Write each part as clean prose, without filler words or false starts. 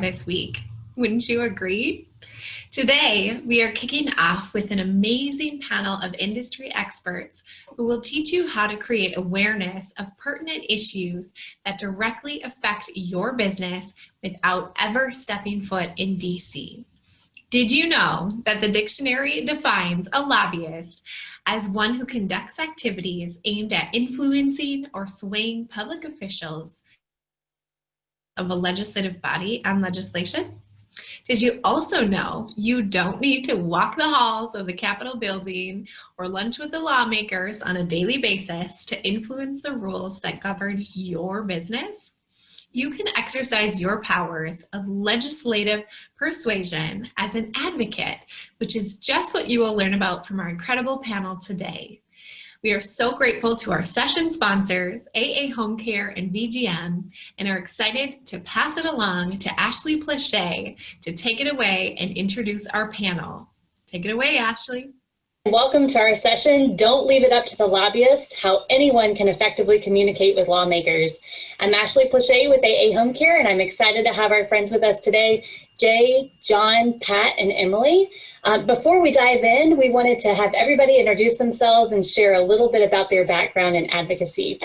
this week. Wouldn't you agree? Today, we are kicking off with an amazing panel of industry experts who will teach you how to create awareness of pertinent issues that directly affect your business without ever stepping foot in DC. Did you know that the dictionary defines a lobbyist as one who conducts activities aimed at influencing or swaying public officials of a legislative body on legislation? Did you also know you don't need to walk the halls of the Capitol building or lunch with the lawmakers on a daily basis to influence the rules that govern your business? You can exercise your powers of legislative persuasion as an advocate, which is just what you will learn about from our incredible panel today. We are so grateful to our session sponsors, AA Home Care and VGM, and are excited to pass it along to Ashley Plauche to take it away and introduce our panel. Take it away, Ashley. Welcome to our session, Don't Leave It Up to the Lobbyist, How Anyone Can Effectively Communicate with Lawmakers. I'm Ashley Plauche with AA Home Care, and I'm excited to have our friends with us today, Jay, John, Pat, and Emily. Before we dive in, we wanted to have everybody introduce themselves and share a little bit about their background in advocacy.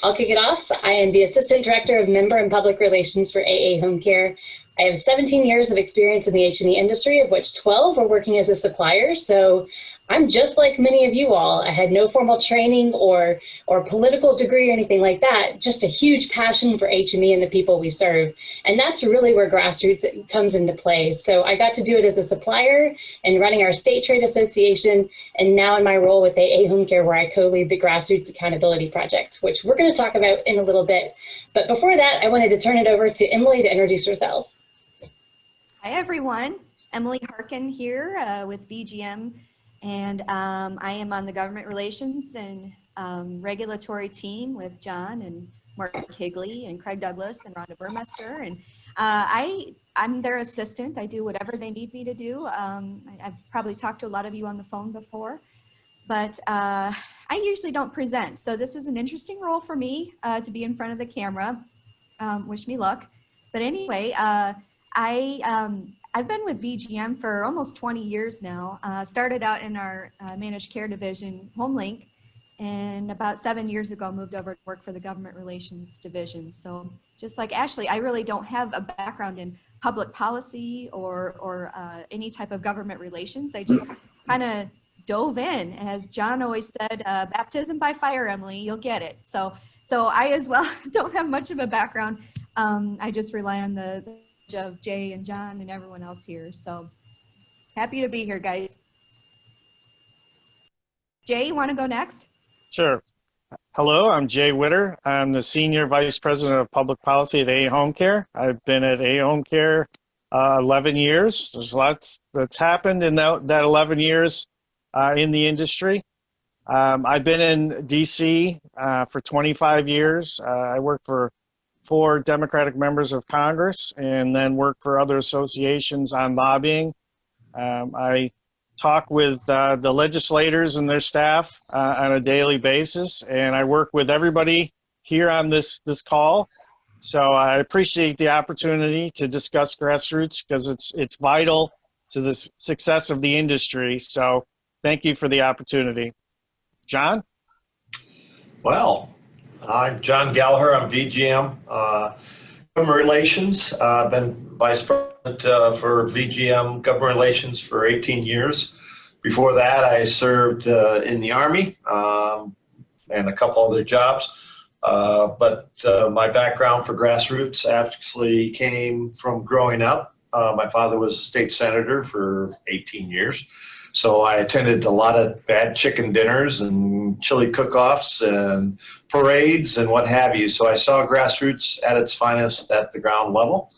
I'll kick it off. I am the Assistant Director of Member and Public Relations for AA Home Care. I have 17 years of experience in the H&E industry, of which 12 were working as a supplier, so I'm just like many of you all. I had no formal training or political degree or anything like that, just a huge passion for H&E and the people we serve. And that's really where grassroots comes into play. So I got to do it as a supplier and running our state trade association, and now in my role with AA Home Care, where I co-lead the Grassroots Accountability Project, which we're going to talk about in a little bit. But before that, I wanted to turn it over to Emily to introduce herself. Hi, everyone. Emily Harkin here with VGM. And I am on the government relations and regulatory team with John and Mark Higley and Craig Douglas and Rhonda Burmester. And I'm their assistant. I do whatever they need me to do. I've probably talked to a lot of you on the phone before, but I usually don't present. So this is an interesting role for me to be in front of the camera. Wish me luck. But anyway, I've been with VGM for almost 20 years now. Started out in our managed care division, HomeLink, and about 7 years ago moved over to work for the government relations division. So just like Ashley, I really don't have a background in public policy or any type of government relations. I just kind of dove in. As John always said, baptism by fire, Emily, you'll get it. So I as well don't have much of a background. I just rely on the of Jay and John and everyone else here. So happy to be here, guys. Jay, you want to go next? Sure. Hello, I'm Jay Witter. I'm the Senior Vice President of Public Policy at AA Home Care. I've been at AA Home Care 11 years. There's lots that's happened in that 11 years in the industry. I've been in DC for 25 years. I worked for 4 Democratic members of Congress and then work for other associations on lobbying. I talk with the legislators and their staff on a daily basis, and I work with everybody here on this call. So I appreciate the opportunity to discuss grassroots because it's vital to the success of the industry. So thank you for the opportunity. John? Well, I'm John Gallagher. I'm VGM Government Relations. I've been Vice President for VGM Government Relations for 18 years. Before that, I served in the Army and a couple other jobs. But my background for grassroots actually came from growing up. My father was a state senator for 18 years. So I attended a lot of bad chicken dinners and chili cook-offs and parades and what have you. So I saw grassroots at its finest at the ground level.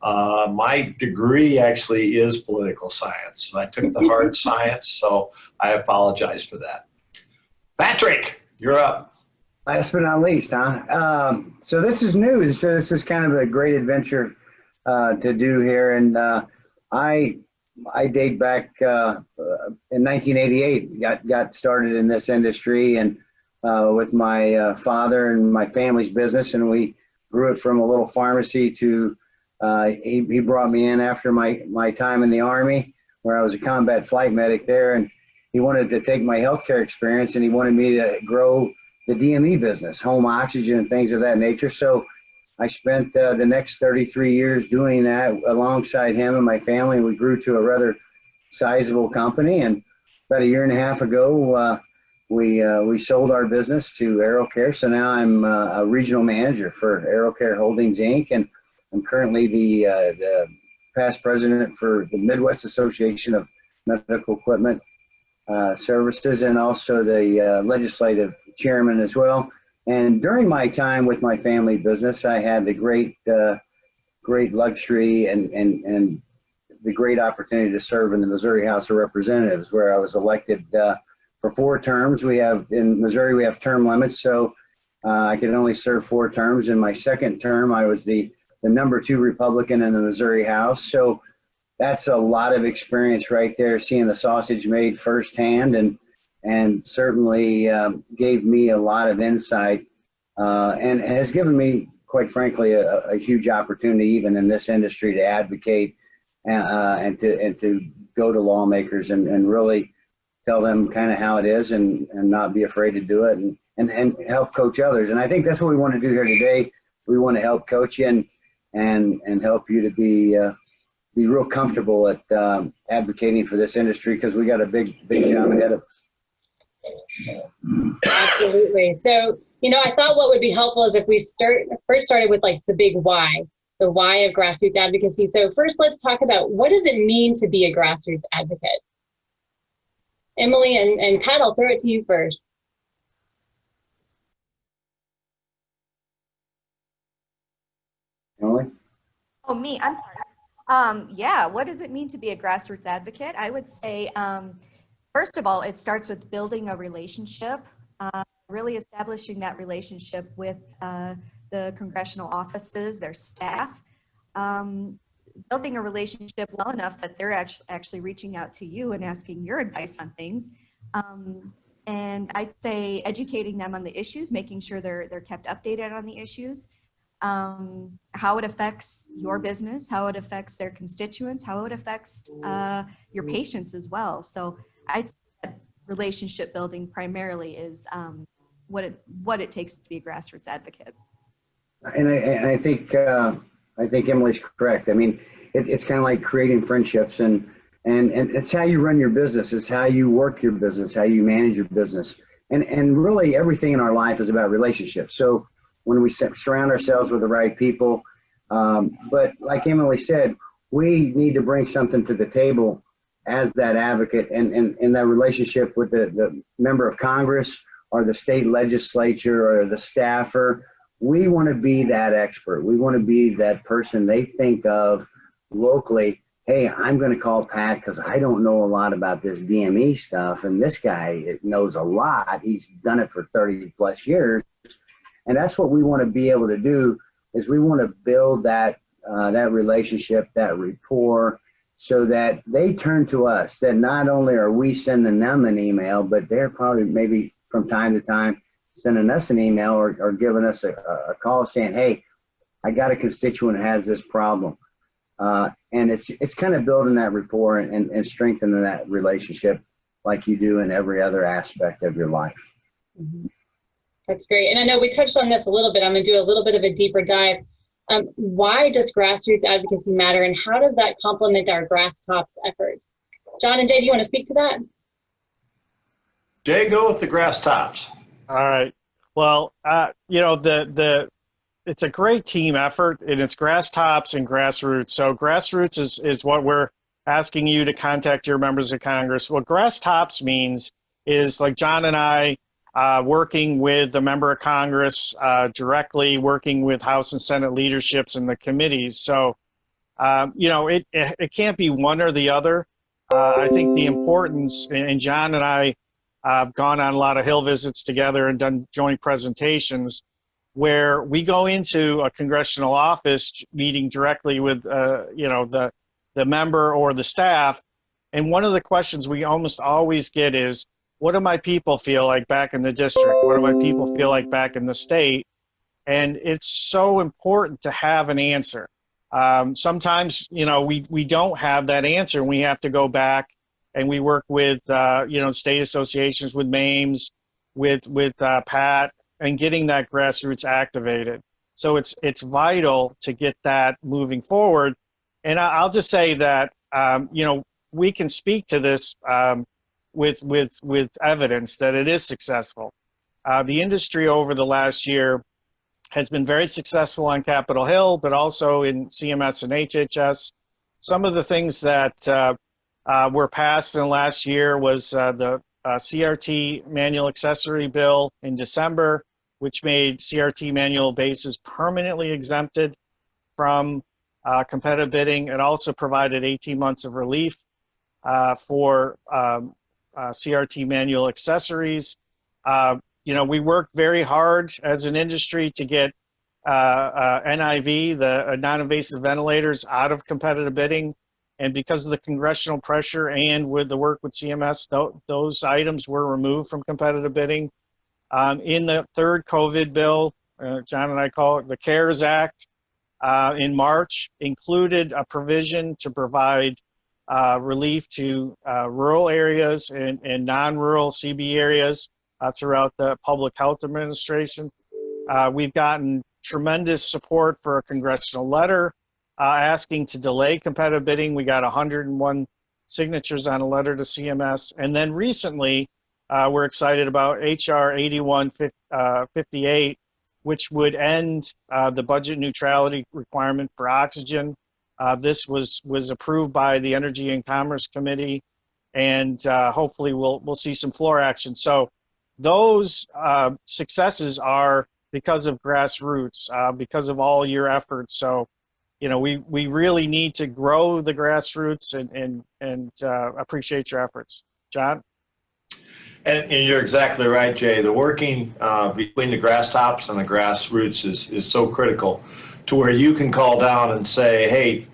My degree actually is political science. I took the hard science, so I apologize for that. Patrick, you're up. Last but not least, huh? So this is new. So this is kind of a great adventure to do here. And I date back in 1988, got started in this industry and with my father and my family's business, and we grew it from a little pharmacy to He brought me in after my time in the Army, where I was a combat flight medic there, and he wanted to take my healthcare experience and he wanted me to grow the DME business, home oxygen and things of that nature. So I spent the next 33 years doing that alongside him and my family. We grew to a rather sizable company, and about a year and a half ago, we sold our business to AeroCare. So now I'm a regional manager for AeroCare Holdings Inc. And I'm currently the past president for the Midwest Association of Medical Equipment Services, and also the legislative chairman as well. And during my time with my family business, I had the great luxury and the great opportunity to serve in the Missouri House of Representatives, where I was elected for 4 terms. In Missouri, we have term limits, so I could only serve 4 terms. In my second term, I was the number 2 Republican in the Missouri House. So that's a lot of experience right there, seeing the sausage made firsthand, and certainly gave me a lot of insight and has given me, quite frankly, a huge opportunity even in this industry to advocate and to go to lawmakers and really tell them kind of how it is and not be afraid to do it and help coach others. And I think that's what we want to do here today. We want to help coach you and help you to be real comfortable at advocating for this industry, because we got a big job ahead of us. Absolutely. So, I thought what would be helpful is if we first started with like the big why, the why of grassroots advocacy. So first, let's talk about, what does it mean to be a grassroots advocate? Emily and Pat, I'll throw it to you first. Emily? Oh, me, I'm sorry. Yeah, what does it mean to be a grassroots advocate? I would say, first of all, it starts with building a relationship, really establishing that relationship with the congressional offices, their staff, building a relationship well enough that they're actually reaching out to you and asking your advice on things. And I'd say educating them on the issues, making sure they're kept updated on the issues, how it affects your business, how it affects their constituents, how it affects your patients as well. So I'd say that relationship building primarily is what it takes to be a grassroots advocate. And I think Emily's correct. I mean, it's kind of like creating friendships, and it's how you run your business. It's how you work your business, how you manage your business, and really everything in our life is about relationships. So when we surround ourselves with the right people, but like Emily said, we need to bring something to the table as that advocate, and in that relationship with the member of Congress or the state legislature or the staffer. We want to be that expert. We want to be that person they think of locally. Hey, I'm going to call Pat because I don't know a lot about this DME stuff, and this guy knows a lot. He's done it for 30 plus years. And that's what we want to be able to do, is we want to build that relationship, that rapport, so that they turn to us, that not only are we sending them an email, but they're probably maybe from time to time sending us an email or giving us a call saying, hey, I got a constituent who has this problem. And it's kind of building that rapport and strengthening that relationship like you do in every other aspect of your life. Mm-hmm. That's great. And I know we touched on this a little bit. I'm going to do a little bit of a deeper dive. Why does grassroots advocacy matter, and how does that complement our grass tops efforts? John and Jay, do you want to speak to that? Jay, go with the grass tops. All right. Well, it's a great team effort, and it's grass tops and grassroots. So grassroots is what we're asking you to contact your members of Congress. What grass tops means is, like John and I, working with the member of Congress, directly working with House and Senate leaderships and the committees. So, it can't be one or the other. I think the importance, and John and I have gone on a lot of Hill visits together and done joint presentations where we go into a congressional office meeting directly with, the member or the staff. And one of the questions we almost always get is, what do my people feel like back in the district? What do my people feel like back in the state? And it's so important to have an answer. Sometimes, we don't have that answer. We have to go back and we work with, state associations, with MAMES, with Pat, and getting that grassroots activated. So it's vital to get that moving forward. And I'll just say that, we can speak to this with evidence that it is successful. The industry over the last year has been very successful on Capitol Hill, but also in CMS and HHS. Some of the things that were passed in the last year was the CRT manual accessory bill in December, which made CRT manual bases permanently exempted from competitive bidding. It also provided 18 months of relief for CRT manual accessories. We worked very hard as an industry to get NIV, the non-invasive ventilators, out of competitive bidding. And because of the congressional pressure and with the work with CMS, those items were removed from competitive bidding. In the third COVID bill, John and I call it the CARES Act, in March, included a provision to provide relief to rural areas and non-rural CB areas throughout the Public Health Administration. We've gotten tremendous support for a congressional letter asking to delay competitive bidding. We got 101 signatures on a letter to CMS. And then recently, we're excited about HR 8158, which would end the budget neutrality requirement for oxygen. This was approved by the Energy and Commerce Committee, and hopefully we'll see some floor action. So those successes are because of grassroots, because of all your efforts. So, we really need to grow the grassroots and appreciate your efforts. John? And you're exactly right, Jay. The working between the grass tops and the grassroots is so critical, to where you can call down and say, hey,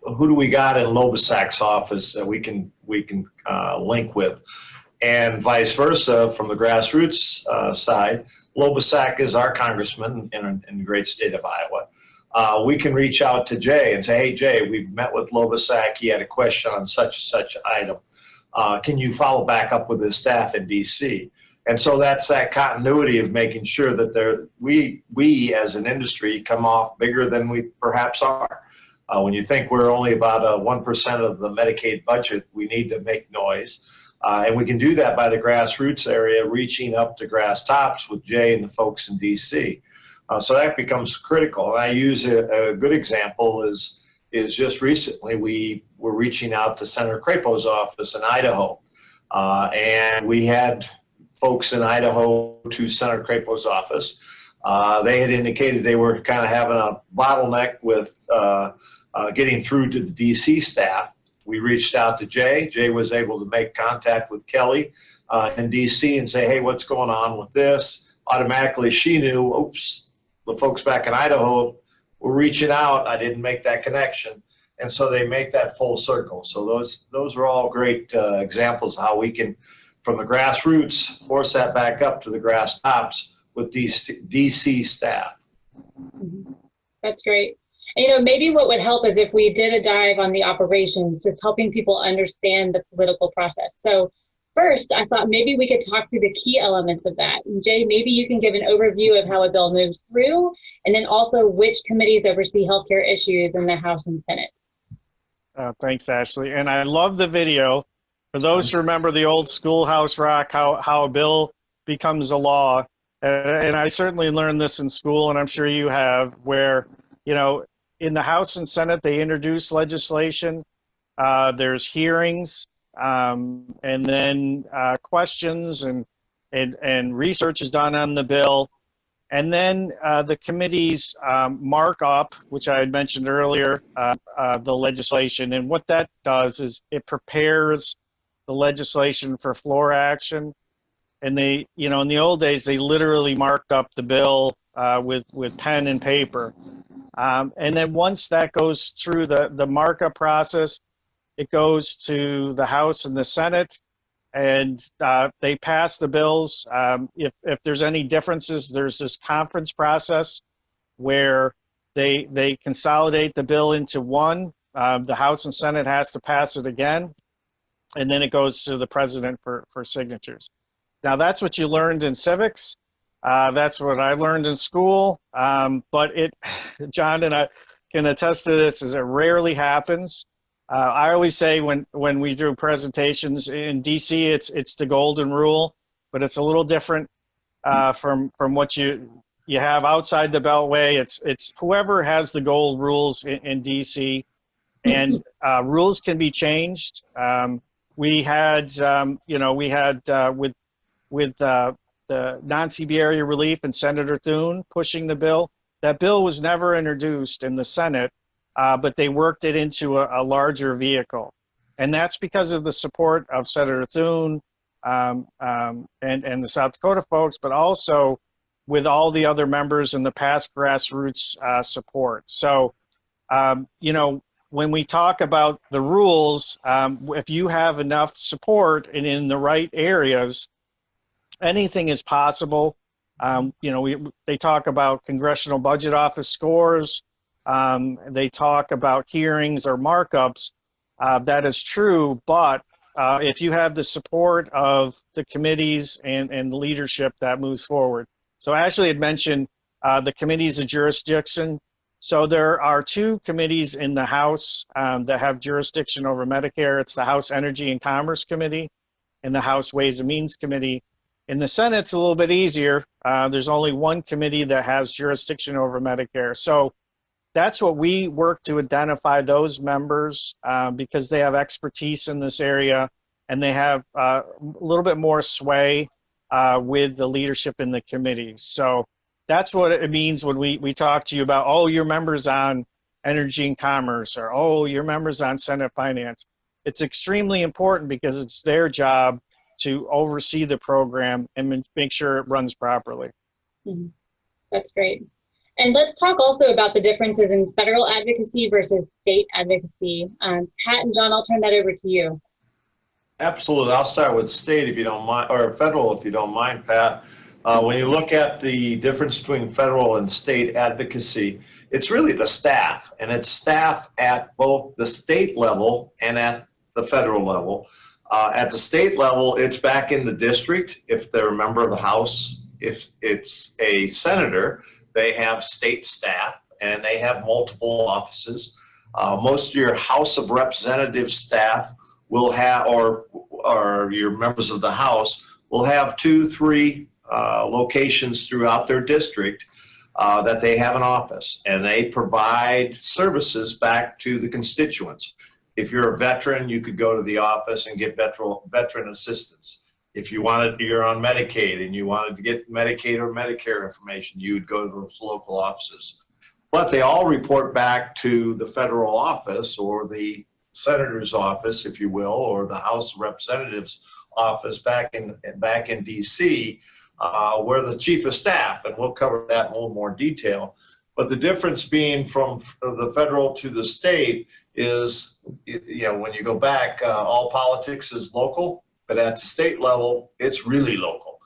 who do we got in Lobysak's office that we can link with? And vice versa, from the grassroots side, Lobysak is our congressman in the great state of Iowa. We can reach out to Jay and say, hey, Jay, we've met with Lobysak. He had a question on such and such item. Can you follow back up with his staff in DC? And so that's that continuity of making sure that we as an industry come off bigger than we perhaps are. When you think we're only about 1% of the Medicaid budget, we need to make noise. And we can do that by the grassroots area, reaching up to grass tops with Jay and the folks in DC. So that becomes critical. And I use a good example is just recently we were reaching out to Senator Crapo's office in Idaho. And we had folks in Idaho to Senator Crapo's office. They had indicated they were kind of having a bottleneck with getting through to the DC staff. We reached out to Jay. Jay was able to make contact with Kelly in DC and say, hey, what's going on with this? Automatically she knew, oops, the folks back in Idaho were reaching out. I didn't make that connection. And so they make that full circle. So those are all great examples of how we can, from the grassroots, force that back up to the grass tops with these DC staff. That's great. And, maybe what would help is if we did a dive on the operations, just helping people understand the political process. So first, I thought maybe we could talk through the key elements of that. And Jay, maybe you can give an overview of how a bill moves through, and then also which committees oversee healthcare issues in the House and Senate. Thanks, Ashley. And I love the video. For those who remember the old Schoolhouse Rock, how a bill becomes a law. And I certainly learned this in school, and I'm sure you have, where, in the House and Senate, they introduce legislation. There's hearings, and then questions and research is done on the bill. And then the committees mark up, which I had mentioned earlier, the legislation. And what that does is it prepares the legislation for floor action. And they, in the old days, they literally marked up the bill with pen and paper. And then once that goes through the markup process, it goes to the House and the Senate, and they pass the bills. If there's any differences, there's this conference process where they consolidate the bill into one. The House and Senate has to pass it again, and then it goes to the president for signatures. Now, that's what you learned in civics. That's what I learned in school. But John and I can attest to this, is it rarely happens. I always say when we do presentations in DC, it's the golden rule, but it's a little different from what you have outside the Beltway. It's whoever has the gold rules in DC, and rules can be changed. We had with the non-CB area relief and Senator Thune pushing the bill. That bill was never introduced in the Senate, but they worked it into a larger vehicle. And that's because of the support of Senator Thune and the South Dakota folks, but also with all the other members in the past grassroots support. So, when we talk about the rules, if you have enough support and in the right areas, anything is possible. They talk about Congressional Budget Office scores. They talk about hearings or markups. That is true, but if you have the support of the committees and the leadership, that moves forward. So Ashley had mentioned the committees of jurisdiction. So there are two committees in the House that have jurisdiction over Medicare. It's the House Energy and Commerce Committee and the House Ways and Means Committee. In the Senate, it's a little bit easier. There's only one committee that has jurisdiction over Medicare. So that's what we work to identify those members because they have expertise in this area and they have a little bit more sway with the leadership in the committees. So that's what it means when we talk to you about, oh, you're members on Energy and Commerce, or oh, you're members on Senate Finance. It's extremely important because it's their job to oversee the program and make sure it runs properly. Mm-hmm. That's great. And let's talk also about the differences in federal advocacy versus state advocacy. Pat and John, I'll turn that over to you. Absolutely. I'll start with state if you don't mind, or federal if you don't mind, Pat. When you look at the difference between federal and state advocacy, it's really the staff, and it's staff at both the state level and at the federal level. At the state level, it's back in the district if they're a member of the House. If it's a senator, they have state staff and they have multiple offices. Most of your House of Representatives staff will have, or your members of the House will have 2-3 locations throughout their district that they have an office, and they provide services back to the constituents. If you're a veteran, you could go to the office and get veteran assistance. If you're on Medicaid and you wanted to get Medicaid or Medicare information, you would go to those local offices. But they all report back to the federal office or the senator's office, if you will, or the House of Representatives office back in DC, where the chief of staff, and we'll cover that in a little more detail. But the difference being from the federal to the state is, when you go back, all politics is local, but at the state level, it's really local.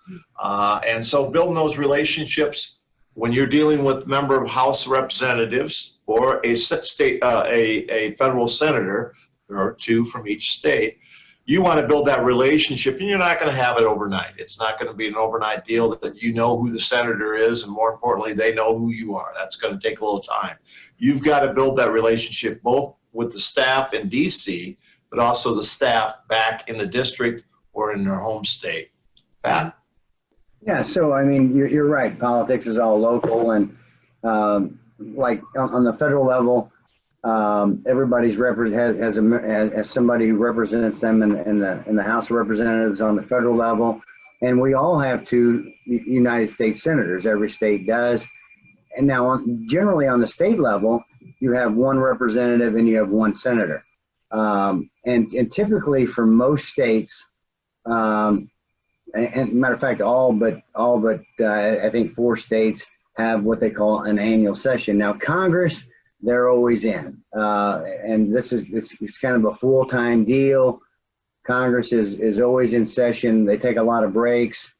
And so building those relationships when you're dealing with member of House of Representatives or a federal senator, there are 2 from each state, you want to build that relationship, and you're not going to have it overnight. It's not going to be an overnight deal that you know who the senator is, and more importantly, they know who you are. That's going to take a little time. You've got to build that relationship both with the staff in DC, but also the staff back in the district or in their home state. Pat? Yeah, so I mean, you're right. Politics is all local, and like on the federal level, everybody's has somebody who represents them in the House of Representatives on the federal level, and we all have 2 United States senators. Every state does. And now, generally on the state level, you have 1 representative and you have 1 senator. And typically for most states, and matter of fact, all but I think 4 states have what they call an annual session. Now, Congress, they're always in, and it's kind of a full-time deal. Congress is always in session. They take a lot of breaks.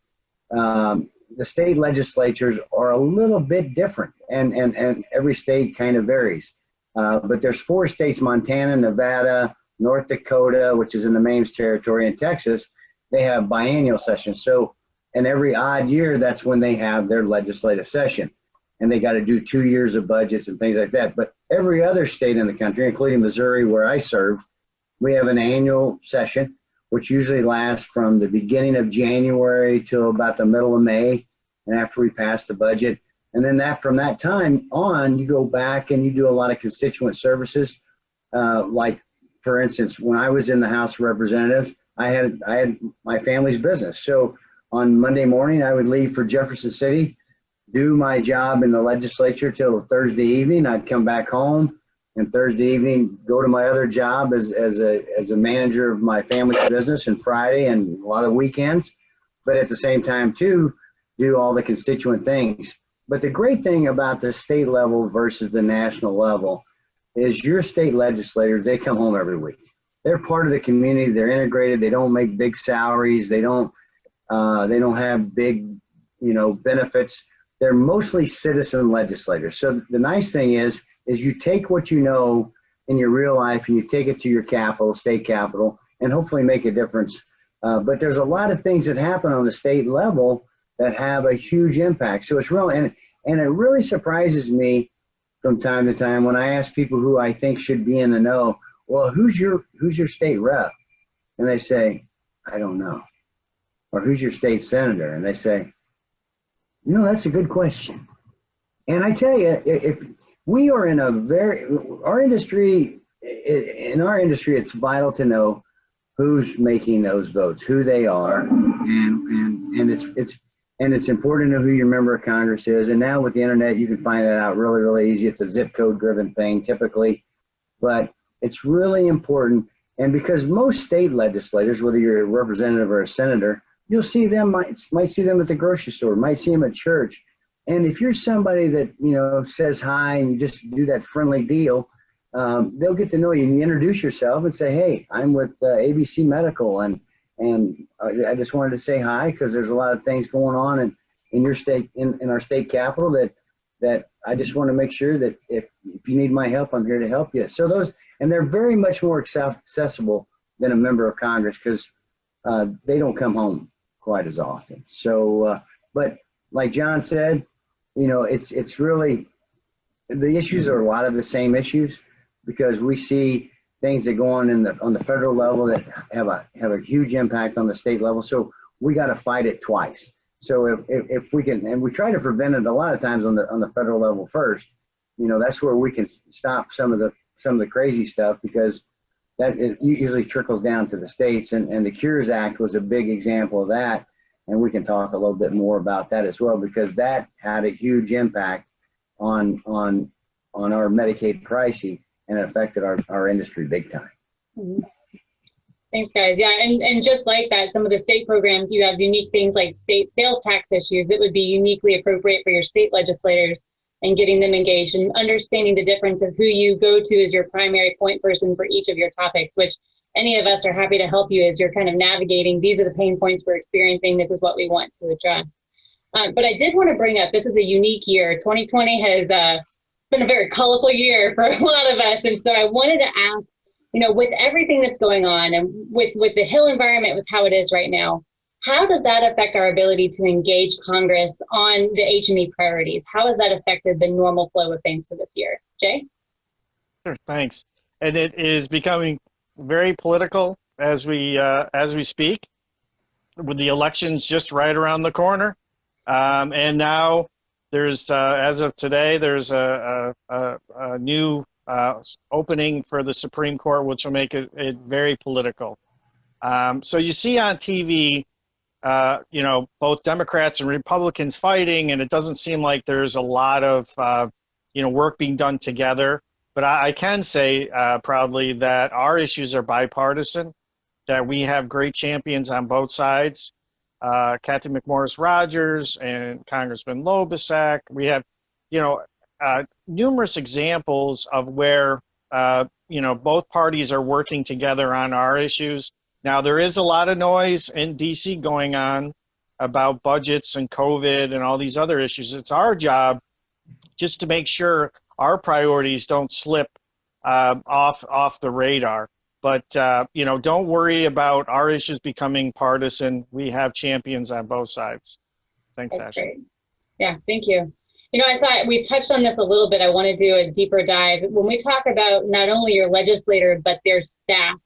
the state legislatures are a little bit different, and every state kind of varies. But there's 4 states, Montana, Nevada, North Dakota, which is in the MAMES territory, and Texas. They have biennial sessions. So in every odd year, that's when they have their legislative session. And they got to do 2 years of budgets and things like that. But every other state in the country, including Missouri, where I served, we have an annual session, which usually lasts from the beginning of January till about the middle of May, and after we pass the budget. And then from that time on, you go back and you do a lot of constituent services. Like, for instance, when I was in the House of Representatives, I had my family's business. So on Monday morning, I would leave for Jefferson City, do my job in the legislature till Thursday evening. I'd come back home, and Thursday evening go to my other job as a manager of my family's business, and Friday and a lot of weekends. But at the same time too, do all the constituent things. But the great thing about the state level versus the national level is your state legislators, they come home every week. They're part of the community. They're integrated. They don't make big salaries. They don't have big, benefits. They're mostly citizen legislators. So the nice thing is you take what you know in your real life and you take it to your capital, state capital, and hopefully make a difference. But there's a lot of things that happen on the state level that have a huge impact. So it's real, and it really surprises me from time to time when I ask people who I think should be in the know, well, who's your state rep? And they say, I don't know. Or who's your state senator? And they say, that's a good question. And I tell you, if we are in our industry, it's vital to know who's making those votes, who they are, and it's important to know who your member of Congress is. And now with the internet, you can find that out really, really easy. It's a zip code driven thing typically, but it's really important. And because most state legislators, whether you're a representative or a senator, you'll see them, might see them at the grocery store, might see them at church. And if you're somebody that, says hi and you just do that friendly deal, they'll get to know you and you introduce yourself and say, hey, I'm with ABC Medical, and I just wanted to say hi because there's a lot of things going on in your state, in our state capital that I just want to make sure that if you need my help, I'm here to help you. So and they're very much more accessible than a member of Congress because they don't come home quite as often. So, but like John said, it's really, the issues are a lot of the same issues because we see things that go on on the federal level that have a huge impact on the state level. So we got to fight it twice. So if we can, and we try to prevent it a lot of times on the federal level first, that's where we can stop some of the crazy stuff because that it usually trickles down to the states. And the Cures Act was a big example of that. And we can talk a little bit more about that as well, because that had a huge impact on our Medicaid pricing, and it affected our industry big time. Mm-hmm. Thanks, guys. Yeah, and just like that, some of the state programs, you have unique things like state sales tax issues that would be uniquely appropriate for your state legislators, and getting them engaged and understanding the difference of who you go to as your primary point person for each of your topics, which any of us are happy to help you as you're kind of navigating. These are the pain points we're experiencing. This is what we want to address. But I did want to bring up, this is a unique year. 2020 has been a very colorful year for a lot of us. And so I wanted to ask, with everything that's going on and with the Hill environment, with how it is right now, how does that affect our ability to engage Congress on the HME priorities? How has that affected the normal flow of things for this year? Jay? Sure, thanks. And it is becoming very political as we speak, with the elections just right around the corner. And now there's, as of today, there's a new opening for the Supreme Court, which will make it very political. So you see on TV, both Democrats and Republicans fighting, and it doesn't seem like there's a lot of, work being done together. But I can say proudly that our issues are bipartisan, that we have great champions on both sides. Kathy McMorris Rogers and Congressman Lobbyists. We have, numerous examples of where, both parties are working together on our issues. Now, there is a lot of noise in DC going on about budgets and COVID and all these other issues. It's our job just to make sure our priorities don't slip off the radar. But, you know, don't worry about our issues becoming partisan. We have champions on both sides. Thanks, That's Ashley. great. Yeah, thank you. You know, I thought we touched on this a little bit. I want to do a deeper dive. When we talk about not only your legislator, but their staff,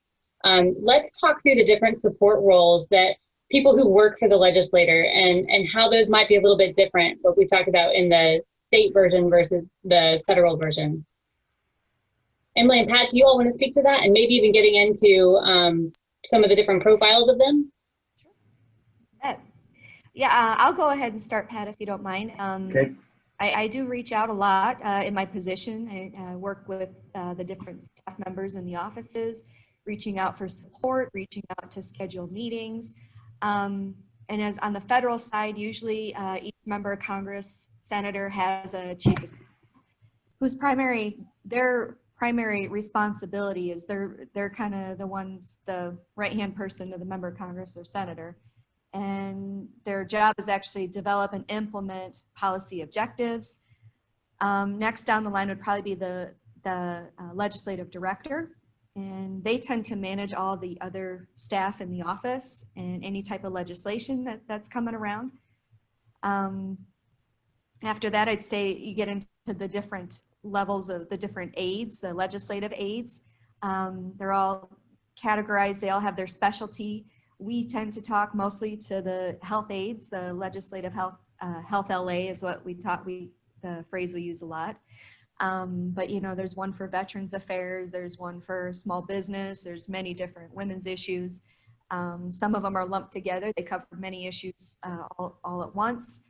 let's talk through the different support roles that people who work for the legislator and how those might be a little bit different, what we talked about in the state version versus the federal version. Emily and Pat, do you all want to speak to that and maybe even getting into some of the different profiles of them? Sure. Yeah, I'll go ahead and start, Pat, if you don't mind. Okay. I do reach out a lot in my position. I work with the different staff members in the offices, reaching out for support, reaching out to schedule meetings. And as on the federal side, usually each member of Congress, senator has a chief of staff whose their primary responsibility is they're kind of the ones, the right-hand person to the member of Congress or senator. And their job is actually develop and implement policy objectives. Next down the line would probably be the legislative director. And they tend to manage all the other staff in the office and any type of legislation that's coming around. After that, I'd say you get into the different levels of the different aides, the legislative aides. They're all categorized, they all have their specialty. We tend to talk mostly to the health aides, the legislative health LA is what the phrase we use a lot. But you know, there's one for Veterans Affairs, there's one for small business, there's many different women's issues. Some of them are lumped together, they cover many issues all at once.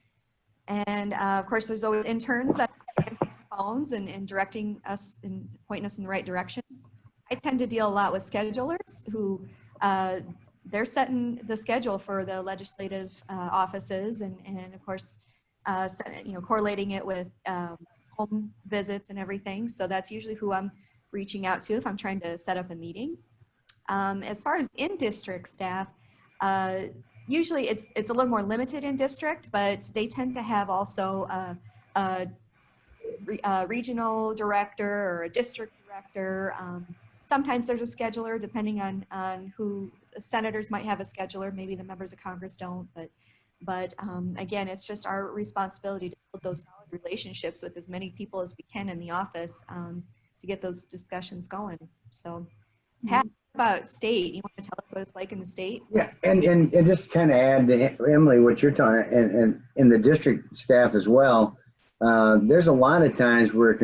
And of course, there's always interns that answer phones and directing us and pointing us in the right direction. I tend to deal a lot with schedulers who they're setting the schedule for the legislative offices and of course, you know, correlating it with home visits and everything. So that's usually who I'm reaching out to if I'm trying to set up a meeting. As far as in-district staff, usually it's a little more limited in district, but they tend to have also a regional director or a district director. Sometimes there's a scheduler depending on who senators might have a scheduler, maybe the members of Congress don't, but again, it's just our responsibility to build those solid relationships with as many people as we can in the office to get those discussions going. So Pat, about state, you want to tell us what it's like in the state? Yeah, and just kind of add to Emily what you're talking, and in the district staff as well. There's a lot of times where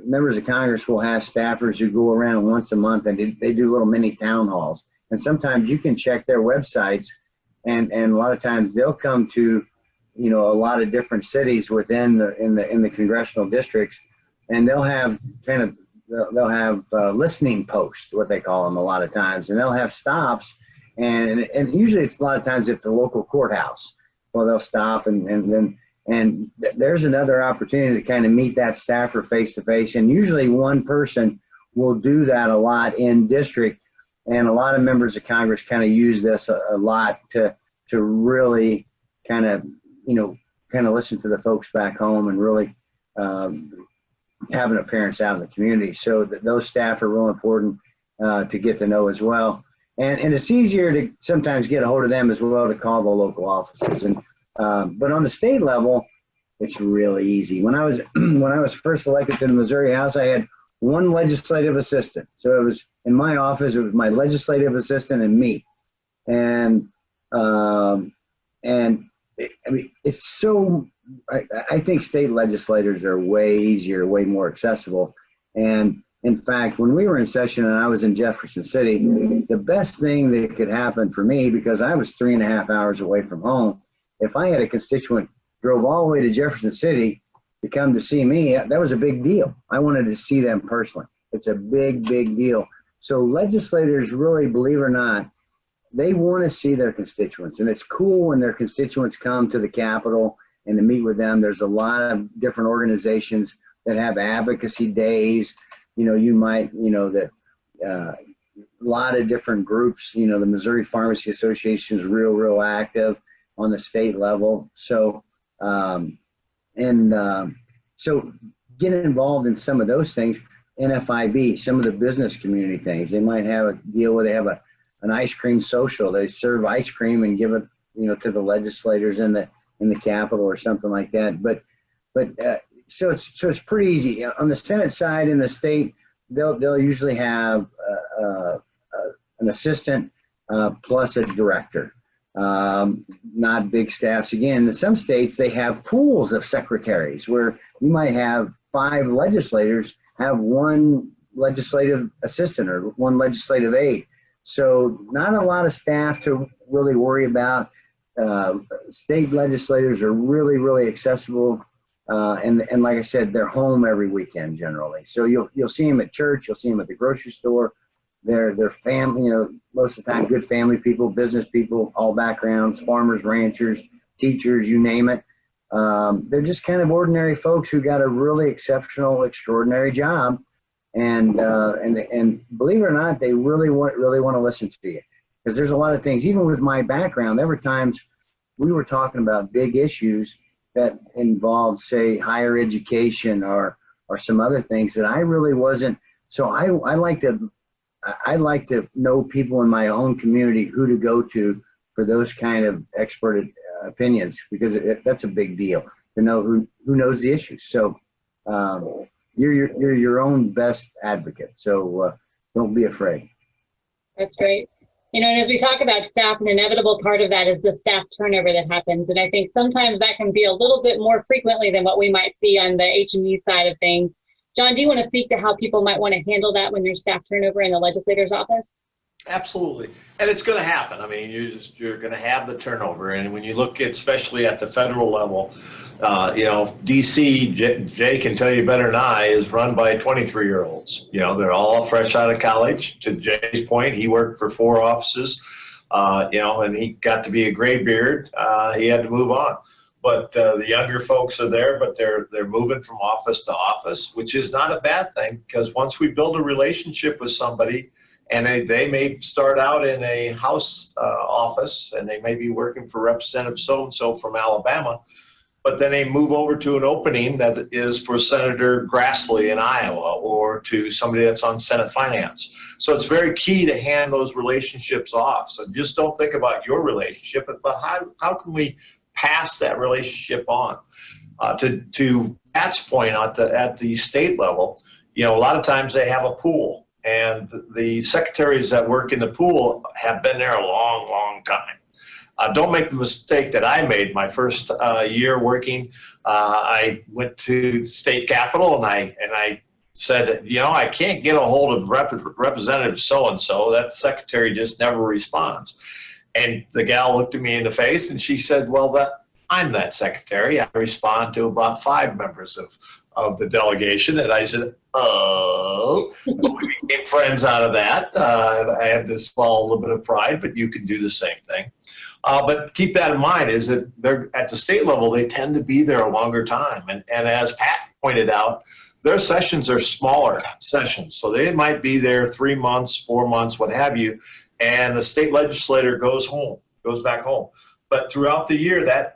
members of Congress will have staffers who go around once a month and they do little mini town halls. And sometimes you can check their websites, and a lot of times they'll come to, you know, a lot of different cities within the congressional districts, and they'll have listening posts, what they call them a lot of times, and they'll have stops, and usually it's a lot of times at the local courthouse. Well, they'll stop and there's another opportunity to kind of meet that staffer face to face. And usually one person will do that a lot in district. And a lot of members of Congress kind of use this a lot to really kind of listen to the folks back home and really have an appearance out in the community. So those staff are real important to get to know as well. And it's easier to sometimes get a hold of them as well to call the local offices. But on the state level, it's really easy. When I was first elected to the Missouri House, I had one legislative assistant. So it was in my office, it was my legislative assistant and me. And I mean, it's so, I think state legislators are way easier, way more accessible. And in fact, when we were in session and I was in Jefferson City, the best thing that could happen for me, because I was 3.5 hours away from home, if I had a constituent drove all the way to Jefferson City to come to see me, that was a big deal. I wanted to see them personally. It's a big, big deal. So legislators really, believe it or not, they want to see their constituents. And it's cool when their constituents come to the Capitol and to meet with them. There's a lot of different organizations that have advocacy days. You know, you might, you know, that a lot of different groups, you know, the Missouri Pharmacy Association is real active. on the state level. So, so get involved in some of those things. NFIB, some of the business community things. They might have a deal where they have an ice cream social. They serve ice cream and give it, to the legislators in the Capitol or something like that. But so it's pretty easy. On the Senate side in the state, they'll usually have an assistant plus a director. Not big staffs. Again, in some states, they have pools of secretaries where you might have 5 legislators have one legislative assistant or one legislative aide. So not a lot of staff to really worry about. State legislators are really, really accessible. And like I said, they're home every weekend generally. So you'll see them at church, you'll see them at the grocery store. They're family, most of the time good family people, business people, all backgrounds, farmers, ranchers, teachers, you name it. They're just kind of ordinary folks who got a really exceptional, extraordinary job, and believe it or not, they really want to listen to you, because there's a lot of things. Even with my background, there were times we were talking about big issues that involved, say, higher education or some other things that I really wasn't. So I like to know people in my own community who to go to for those kind of expert opinions, because that's a big deal to know who knows the issues. So you're your own best advocate. So don't be afraid. That's great. And as we talk about staff, an inevitable part of that is the staff turnover that happens. And I think sometimes that can be a little bit more frequently than what we might see on the H&E side of things. John, do you want to speak to how people might want to handle that when there's staff turnover in the legislator's office? Absolutely. And it's going to happen. I mean, you're going to have the turnover. And when you look at, especially at the federal level, DC, Jay can tell you better than I, is run by 23-year-olds. They're all fresh out of college. To Jay's point, he worked for 4 offices, and he got to be a gray beard. He had to move on. But the younger folks are there, but they're moving from office to office, which is not a bad thing, because once we build a relationship with somebody, and they may start out in a House office, and they may be working for Representative so-and-so from Alabama, but then they move over to an opening that is for Senator Grassley in Iowa, or to somebody that's on Senate Finance. So it's very key to hand those relationships off. So just don't think about your relationship, but how can we pass that relationship on? To Pat's point, at the state level, a lot of times they have a pool. And the secretaries that work in the pool have been there a long, long time. Don't make the mistake that I made my first year working. I went to the state capitol and I said, I can't get a hold of Representative so-and-so. That secretary just never responds. And the gal looked at me in the face and she said, well, I'm that secretary. I respond to about 5 members of the delegation. And I said, oh, we became friends out of that. I had to swallow a little bit of pride, but you can do the same thing. But keep that in mind, is that they're at the state level, they tend to be there a longer time. And as Pat pointed out, their sessions are smaller sessions. So they might be there 3 months, 4 months, what have you. And the state legislator goes back home. But throughout the year, that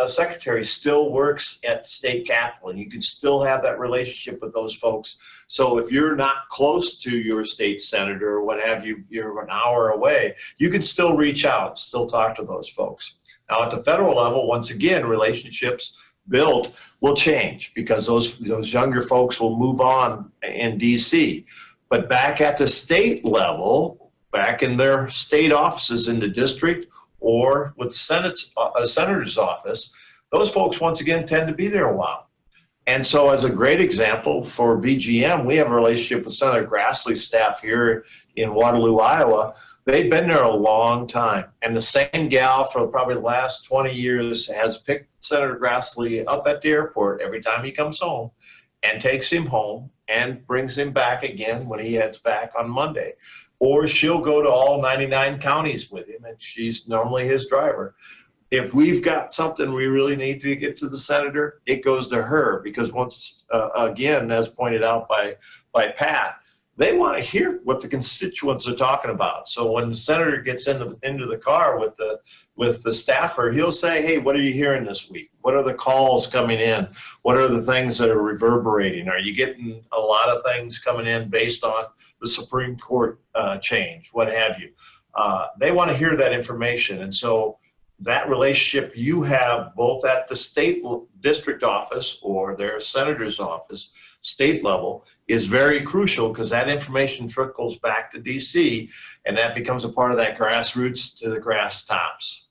secretary still works at state capitol, and you can still have that relationship with those folks. So if you're not close to your state senator or what have you, you're an hour away, you can still reach out, still talk to those folks. Now at the federal level, once again, relationships built will change, because those younger folks will move on in DC. But back at the state level, back in their state offices in the district, or with the senator's office, those folks once again tend to be there a while. And so as a great example for VGM, we have a relationship with Senator Grassley's staff here in Waterloo, Iowa. They've been there a long time. And the same gal for probably the last 20 years has picked Senator Grassley up at the airport every time he comes home and takes him home and brings him back again when he heads back on Monday. Or she'll go to all 99 counties with him, and she's normally his driver. If we've got something we really need to get to the senator, it goes to her, because once, again, as pointed out by Pat, they want to hear what the constituents are talking about. So when the senator gets into the car with the staffer, he'll say, hey, what are you hearing this week? What are the calls coming in? What are the things that are reverberating? Are you getting a lot of things coming in based on the Supreme Court change, what have you? They want to hear that information. And so that relationship you have both at the state district office or their senator's office, state level, is very crucial, because that information trickles back to DC, and that becomes a part of that grassroots to the grass tops.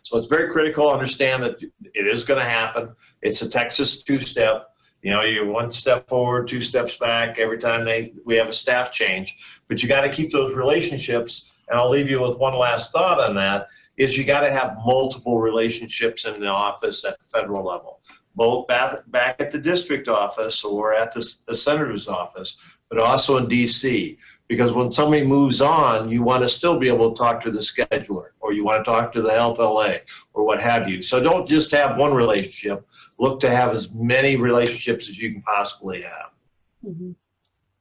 So it's very critical. Understand that it is going to happen. It's a Texas two-step. You know, you're one step forward, two steps back every time we have a staff change. But you got to keep those relationships. And I'll leave you with one last thought on that, is you got to have multiple relationships in the office at the federal level, both back at the district office or at the senator's office, but also in DC. Because when somebody moves on, you want to still be able to talk to the scheduler, or you want to talk to the Health LA, or what have you. So don't just have one relationship. Look to have as many relationships as you can possibly have. Mm-hmm.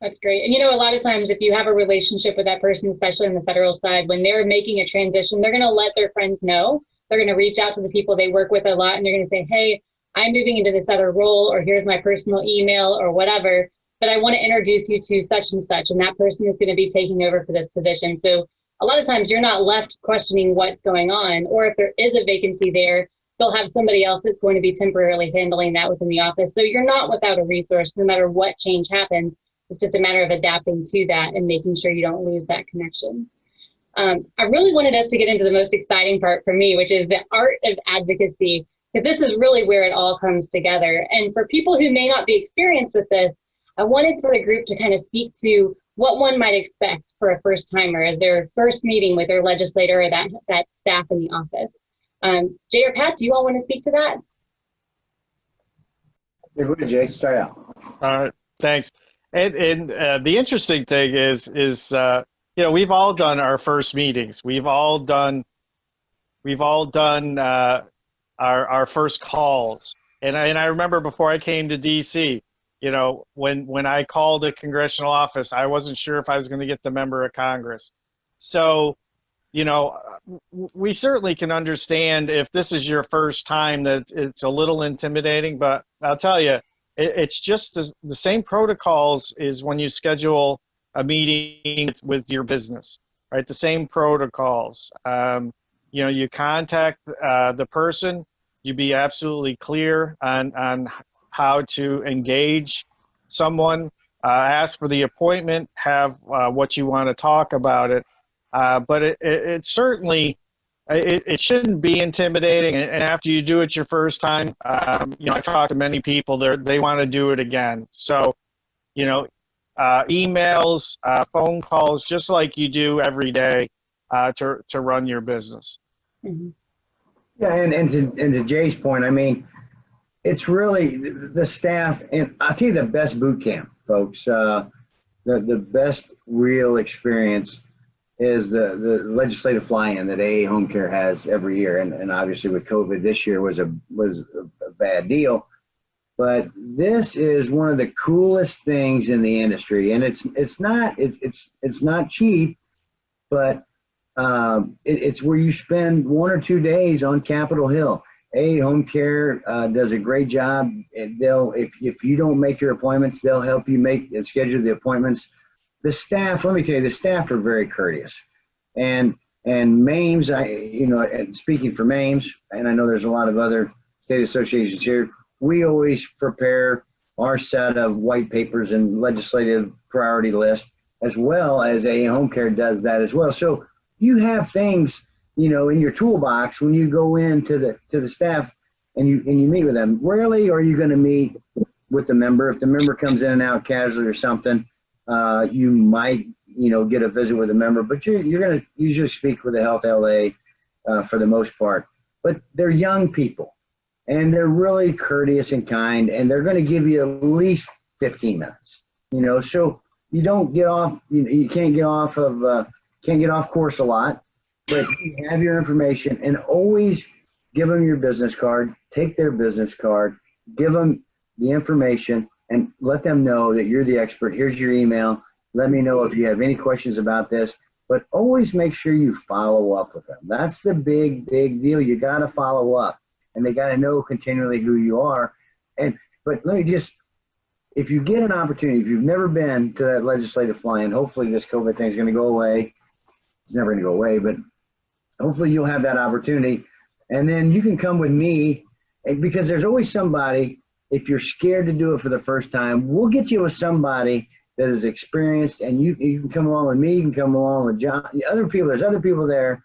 That's great. And you know, a lot of times if you have a relationship with that person, especially on the federal side, when they're making a transition, they're going to let their friends know. They're going to reach out to the people they work with a lot, and they're going to say, hey, I'm moving into this other role, or here's my personal email or whatever, but I want to introduce you to such and such, and that person is going to be taking over for this position. So a lot of times you're not left questioning what's going on, or if there is a vacancy there, they'll have somebody else that's going to be temporarily handling that within the office. So you're not without a resource, no matter what change happens. It's just a matter of adapting to that and making sure you don't lose that connection. I really wanted us to get into the most exciting part for me, which is the art of advocacy, because this is really where it all comes together. And for people who may not be experienced with this, I wanted for the group to kind of speak to what one might expect for a first timer as their first meeting with their legislator or that staff in the office. Jay or Pat, do you all want to speak to that? Yeah, Jay, start out. Thanks. And the interesting thing is you know, we've all done our first meetings. We've all done our first calls. And I remember before I came to DC, you know, when I called a congressional office, I wasn't sure if I was going to get the member of Congress. So, you know, we certainly can understand if this is your first time that it's a little intimidating, but I'll tell you, it's just the same protocols as when you schedule a meeting with your business, right? The same protocols. You know, you contact the person, you be absolutely clear on how to engage someone, ask for the appointment, have what you want to talk about it. But it certainly, it shouldn't be intimidating. And after you do it your first time, you know, I've talked to many people, they want to do it again. So, you know, emails, phone calls, just like you do every day to run your business. Mm-hmm. Yeah, and to Jay's point, I mean, it's really the staff, and I'll tell you the best boot camp, folks. The best real experience is the legislative fly-in that AA Home Care has every year, and obviously with COVID this year was a bad deal, but this is one of the coolest things in the industry, and it's not cheap, but it's where you spend 1 or 2 days on Capitol Hill. AA Home Care does a great job. They'll if you don't make your appointments, they'll help you make and schedule the appointments. The staff, let me tell you, the staff are very courteous, and MAMES, and speaking for MAMES, and I know there's a lot of other state associations here, we always prepare our set of white papers and legislative priority list, as well as AA Home Care does that as well. So you have things, you know, in your toolbox when you go into the staff and you meet with them. Rarely are you going to meet with the member. If the member comes in and out casually or something, you might, you know, get a visit with a member, but you're going to usually speak with the Health LA for the most part. But they're young people, and they're really courteous and kind, and they're going to give you at least 15 minutes, you know, so you don't get off, you can't get off course a lot, but you have your information, and always give them your business card, take their business card, give them the information, and let them know that you're the expert. Here's your email. Let me know if you have any questions about this, but always make sure you follow up with them. That's the big deal. You got to follow up, and they got to know continually who you are. But let me just, if you get an opportunity, if you've never been to that legislative fly-in, hopefully this COVID thing is going to go away. It's never going to go away, but hopefully you'll have that opportunity. And then you can come with me, because there's always somebody, if you're scared to do it for the first time, we'll get you with somebody that is experienced, and you can come along with me, you can come along with John, there's other people there.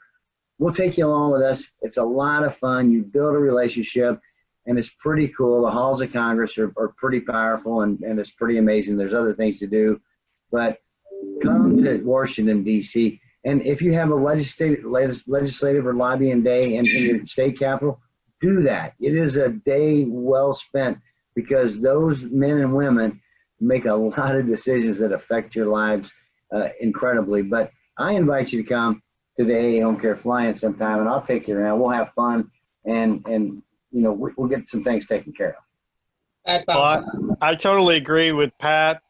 We'll take you along with us. It's a lot of fun. You build a relationship, and it's pretty cool. The halls of Congress are pretty powerful, and it's pretty amazing. There's other things to do, but come to Washington, D.C., and if you have a legislative or lobbying day in your state capital, do that. It is a day well spent, because those men and women make a lot of decisions that affect your lives incredibly. But I invite you to come to the AA Home Care Fly-In sometime, and I'll take you around. We'll have fun, and we'll get some things taken care of. That's awesome. Well, I totally agree with Pat.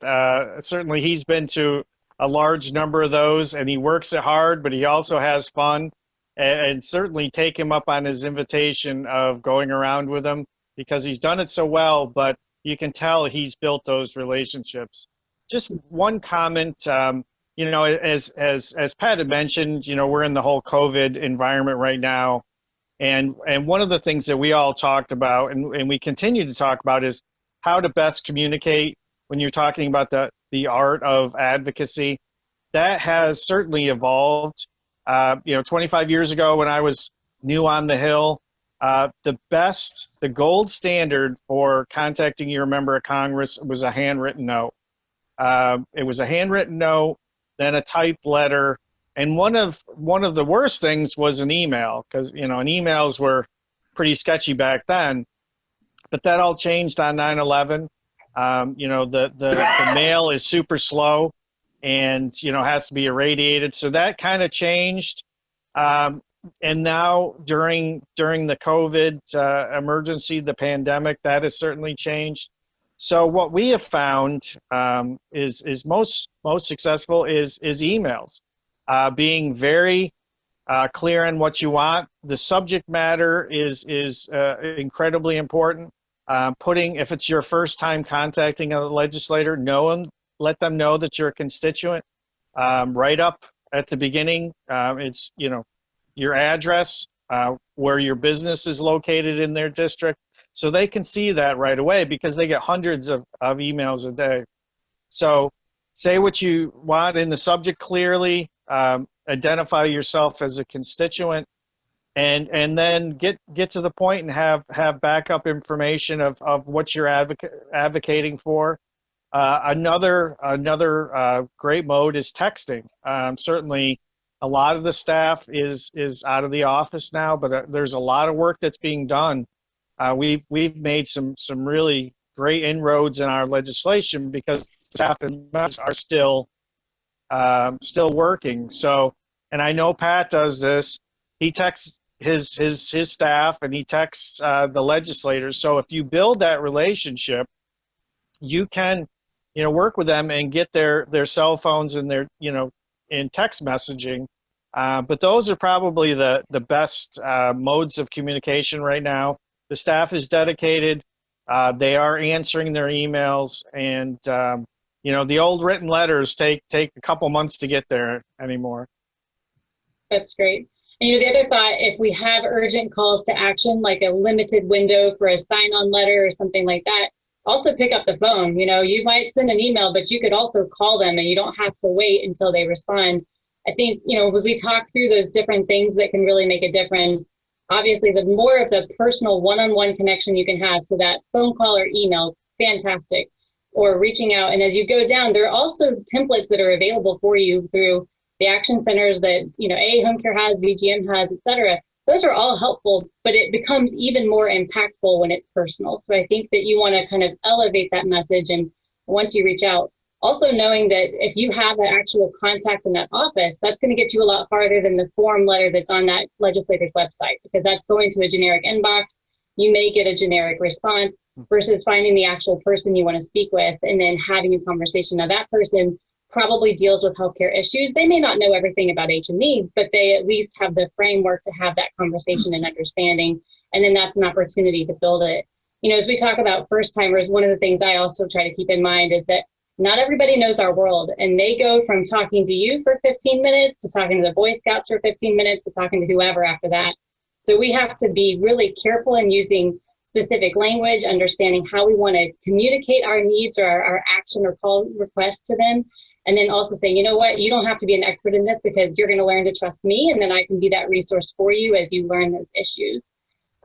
Certainly he's been to a large number of those, and he works it hard, but he also has fun. And certainly take him up on his invitation of going around with him, because he's done it so well, but you can tell he's built those relationships. Just one comment, as Pat had mentioned, we're in the whole COVID environment right now. And one of the things that we all talked about, and we continue to talk about, is how to best communicate when you're talking about the art of advocacy. That has certainly evolved. 25 years ago, when I was new on the Hill, the gold standard for contacting your member of Congress was a handwritten note. It was a handwritten note, then a typed letter, and one of the worst things was an email, because and emails were pretty sketchy back then. But that all changed on 9/11. The mail is super slow, and has to be irradiated, so that kind of changed. And now during the COVID emergency, the pandemic, that has certainly changed. So what we have found is most successful is emails, being very clear on what you want. The subject matter is incredibly important. If it's your first time contacting a legislator, let them know that you're a constituent. Right up at the beginning, it's your address, where your business is located in their district, so they can see that right away, because they get hundreds of emails a day. So say what you want in the subject clearly, identify yourself as a constituent, and then get to the point and have backup information of what you're advocating for. Another great mode is texting. Certainly a lot of the staff is out of the office now, but there's a lot of work that's being done. We've made some really great inroads in our legislation, because staff and members are still working. So, and I know Pat does this. He texts his staff, and he texts the legislators. So if you build that relationship, you can work with them and get their cell phones and their in text messaging. But those are probably the best modes of communication right now. The staff is dedicated. They are answering their emails, and the old written letters take a couple months to get there anymore. That's great. And the other thought, if we have urgent calls to action, like a limited window for a sign-on letter or something like that, also pick up the phone. You might send an email, but you could also call them, and you don't have to wait until they respond. I think, when we talk through those different things that can really make a difference, obviously the more of the personal one-on-one connection you can have, so that phone call or email, fantastic, or reaching out. And as you go down, there are also templates that are available for you through the action centers that, AA Home Care has, VGM has, et cetera. Those are all helpful, but it becomes even more impactful when it's personal. So I think that you want to kind of elevate that message. And once you reach out, also knowing that if you have an actual contact in that office, that's going to get you a lot farther than the form letter that's on that legislator's website, because that's going to a generic inbox. You may get a generic response versus finding the actual person you want to speak with and then having a conversation. Now that person probably deals with healthcare issues. They may not know everything about HME, but they at least have the framework to have that conversation and understanding. And then that's an opportunity to build it. You know, as we talk about first timers, one of the things I also try to keep in mind is that not everybody knows our world, and they go from talking to you for 15 minutes to talking to the Boy Scouts for 15 minutes to talking to whoever after that. So we have to be really careful in using specific language, understanding how we want to communicate our needs or our action or call request to them. And then also saying, you know what, you don't have to be an expert in this because you're going to learn to trust me, and then I can be that resource for you as you learn those issues.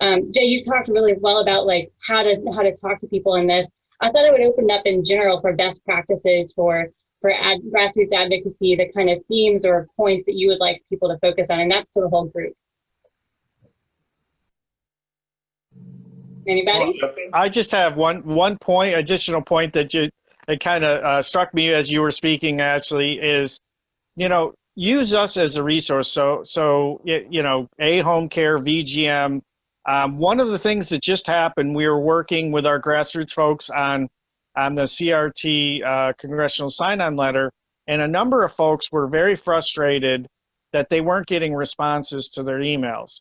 Jay, you talked really well about like how to talk to people in this. I thought I would open up in general for best practices for grassroots advocacy, the kind of themes or points that you would like people to focus on, and that's to the whole group. Anybody? Well, I just have one point, additional point that it kind of struck me as you were speaking, Ashley, is, you know, use us as a resource. So you know, home care, VGM. One of the things that just happened, we were working with our grassroots folks on the CRT congressional sign-on letter, and a number of folks were very frustrated that they weren't getting responses to their emails.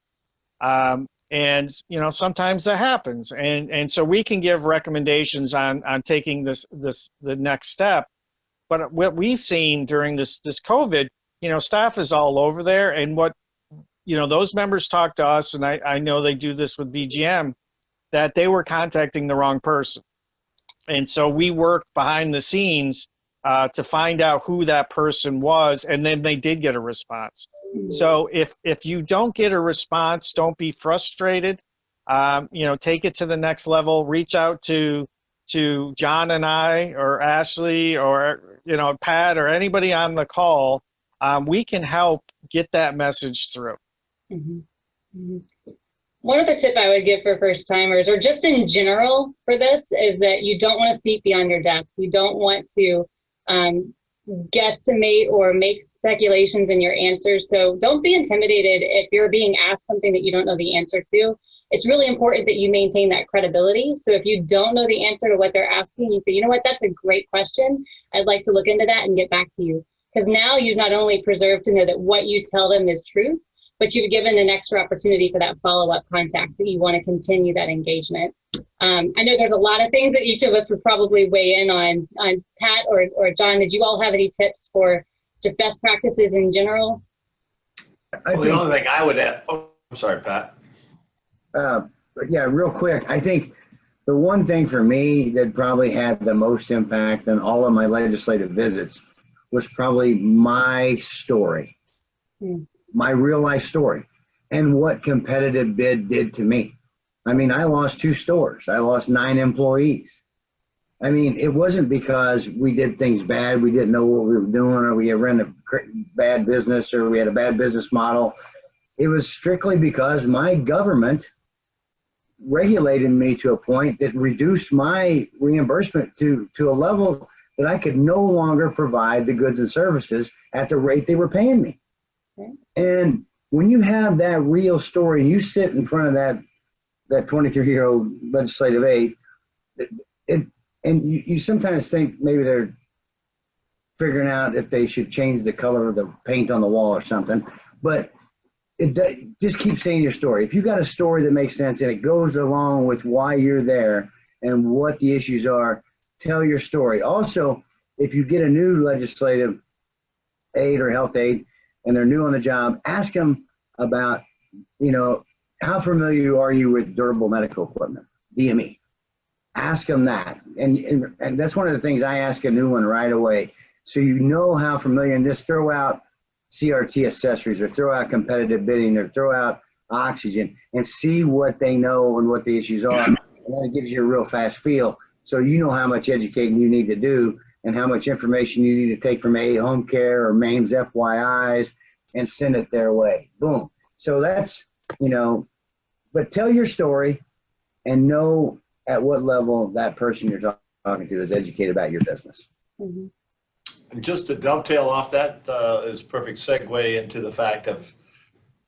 And you know, sometimes that happens, and so we can give recommendations on taking the next step. But what we've seen during this COVID, you know, staff is all over there, and what, you know, those members talk to us, and I know they do this with BGM, that they were contacting the wrong person. And so we worked behind the scenes to find out who that person was, and then they did get a response. So if you don't get a response, don't be frustrated. You know, take it to the next level. Reach out to John and I, or Ashley, or, you know, Pat, or anybody on the call. We can help get that message through. Mm-hmm. Mm-hmm. One other tip I would give for first timers, or just in general for this, is that you don't want to speak beyond your depth. You don't want to guesstimate or make speculations in your answers. So don't be intimidated if you're being asked something that you don't know the answer to. It's really important that you maintain that credibility. So if you don't know the answer to what they're asking, you say, you know what, that's a great question. I'd like to look into that and get back to you. Because now you've not only preserved to know that what you tell them is truth, but you've given an extra opportunity for that follow-up contact that you want to continue that engagement. I know there's a lot of things that each of us would probably weigh in on. Pat or John, did you all have any tips for just best practices in general? Well, the only thing I would add, oh, I'm sorry, Pat. Yeah, real quick. I think the one thing for me that probably had the most impact on all of my legislative visits was probably my story. My real life story, and what competitive bid did to me. I mean, I lost 2 stores. I lost 9 employees. I mean, it wasn't because we did things bad, we didn't know what we were doing, or we ran a bad business, or we had a bad business model. It was strictly because my government regulated me to a point that reduced my reimbursement to a level that I could no longer provide the goods and services at the rate they were paying me. And when you have that real story, and you sit in front of that 23-year-old legislative aide, and you sometimes think maybe they're figuring out if they should change the color of the paint on the wall or something, but just keep saying your story. If you got a story that makes sense and it goes along with why you're there and what the issues are, tell your story. Also, if you get a new legislative aide or health aide, and they're new on the job, ask them about, you know, how familiar are you with durable medical equipment, DME? Ask them that. And that's one of the things I ask a new one right away. So you know how familiar, and just throw out CRT accessories, or throw out competitive bidding, or throw out oxygen, and see what they know and what the issues are. And that gives you a real fast feel. So you know how much educating you need to do, and how much information you need to take from home care or MAMES FYIs and send it their way. Boom. So that's, you know, but tell your story and know at what level that person you're talking to is educated about your business. Mm-hmm. And just to dovetail off that is a perfect segue into the fact of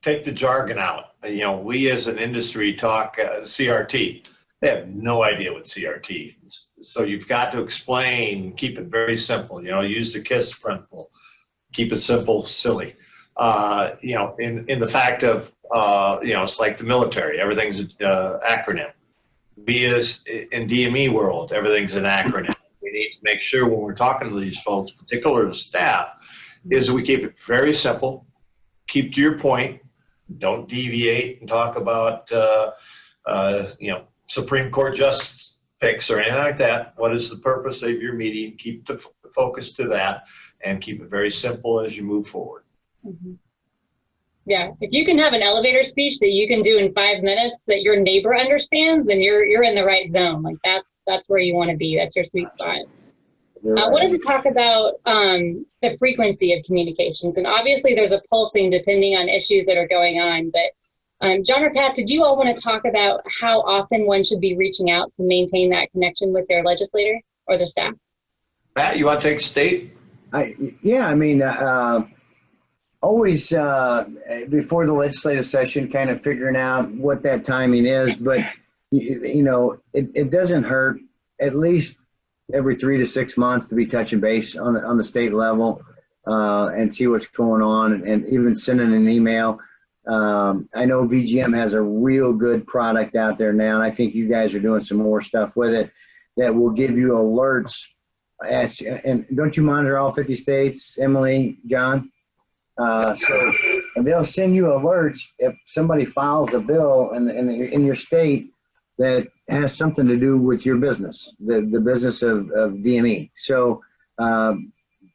take the jargon out. You know, we as an industry talk CRT. They have no idea what CRT is. So you've got to explain, keep it very simple, use the KISS principle, keep it simple, silly. In the fact of, it's like the military, everything's an acronym. We as in DME world, everything's an acronym. We need to make sure when we're talking to these folks, particularly the staff, is that we keep it very simple, keep to your point, don't deviate and talk about, Supreme Court justice picks or anything like that. What is the purpose of your meeting? Keep the focus to that and keep it very simple as you move forward. Mm-hmm. Yeah, if you can have an elevator speech that you can do in 5 minutes that your neighbor understands, then you're in the right zone. Like that's where you want to be. That's your sweet spot. I wanted to talk about the frequency of communications, and obviously there's a pulsing depending on issues that are going on. But John or Pat, did you all want to talk about how often one should be reaching out to maintain that connection with their legislator or the staff? Pat, you want to take state? Always before the legislative session, kind of figuring out what that timing is, but it doesn't hurt at least every 3 to 6 months to be touching base on the state level and see what's going on, and even sending an email. I know VGM has a real good product out there now, and I think you guys are doing some more stuff with it that will give you alerts. And don't you monitor all 50 states, Emily, John? So they'll send you alerts if somebody files a bill in your state that has something to do with your business, the business of DME. So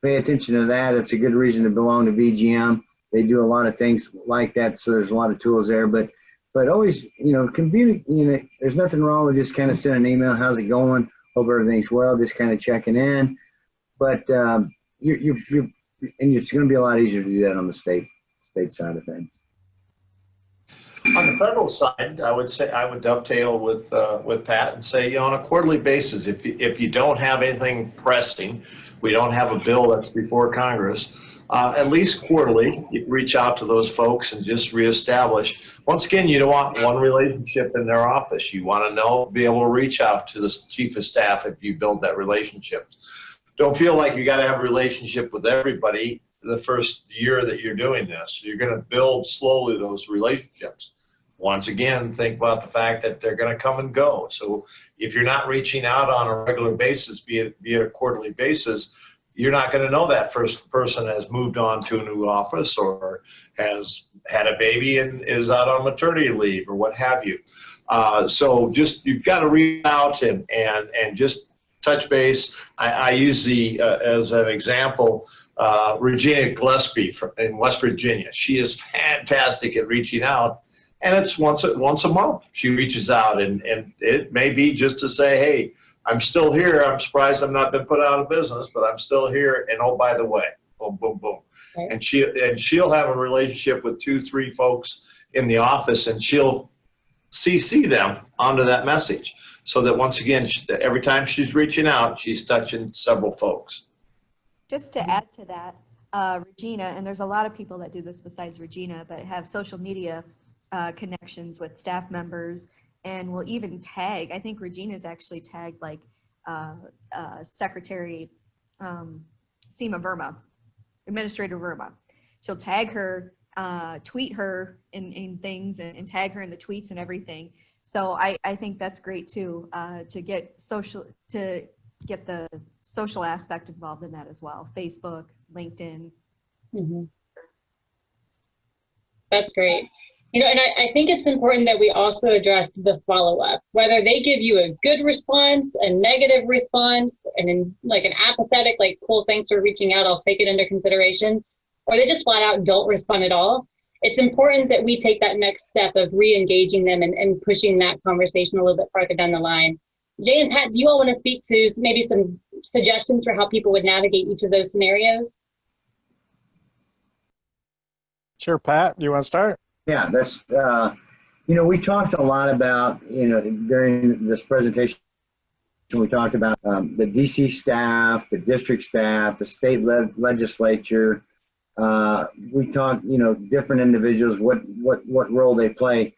pay attention to that. It's a good reason to belong to VGM. They do a lot of things like that, so there's a lot of tools there. But always, communicate. There's nothing wrong with just kind of sending an email. How's it going? Hope everything's well. Just kind of checking in. But and it's going to be a lot easier to do that on the state side of things. On the federal side, I would dovetail with Pat and say, on a quarterly basis, if you don't have anything pressing, we don't have a bill that's before Congress, at least quarterly, you reach out to those folks and just reestablish. Once again, you don't want one relationship in their office. You want to be able to reach out to the chief of staff if you build that relationship. Don't feel like you got to have a relationship with everybody the first year that you're doing this. You're going to build slowly those relationships. Once again, think about the fact that they're going to come and go. So if you're not reaching out on a regular basis, be it a quarterly basis, you're not going to know that first person has moved on to a new office or has had a baby and is out on maternity leave or what have you. So just you've got to reach out and just touch base. I use as an example, Regina Gillespie in West Virginia. She is fantastic at reaching out, and it's once a month she reaches out, and it may be just to say, hey, I'm still here. I'm surprised I've not been put out of business, but I'm still here. And oh, by the way, boom, boom, boom. Right. And she'll have a relationship with 2-3 folks in the office, and she'll CC them onto that message. So that once again, every time she's reaching out, she's touching several folks. Just to add to that, Regina, and there's a lot of people that do this besides Regina, but have social media connections with staff members and will even tag. I think Regina's actually tagged like Secretary Seema Verma, Administrator Verma. She'll tag her, tweet her in things and tag her in the tweets and everything. So I think that's great too, to get the social aspect involved in that as well. Facebook, LinkedIn. Mm-hmm. That's great. And I think it's important that we also address the follow-up, whether they give you a good response, a negative response, and like an apathetic, like, cool, thanks for reaching out, I'll take it under consideration, or they just flat out don't respond at all. It's important that we take that next step of re-engaging them and pushing that conversation a little bit farther down the line. Jay and Pat, do you all want to speak to maybe some suggestions for how people would navigate each of those scenarios? Sure, Pat, do you want to start? Yeah, that's, we talked a lot about, during this presentation, we talked about the DC staff, the district staff, the state legislature. We talked, different individuals, what role they play.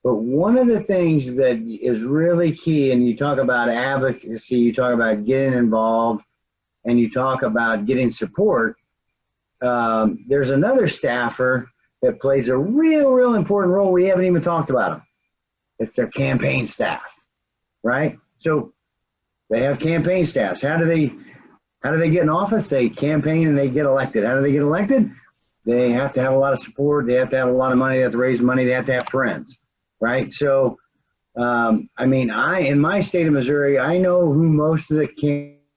But one of the things that is really key, and you talk about advocacy, you talk about getting involved, and you talk about getting support, there's another staffer that plays a real important role. We haven't even talked about them. It's their campaign staff, right? So they have campaign staffs. How do they get in office? They campaign and they get elected. How do they get elected? They have to have a lot of support. They have to have a lot of money. They have to raise money. They have to have friends, right? So, I mean, in my state of Missouri, I know who most of the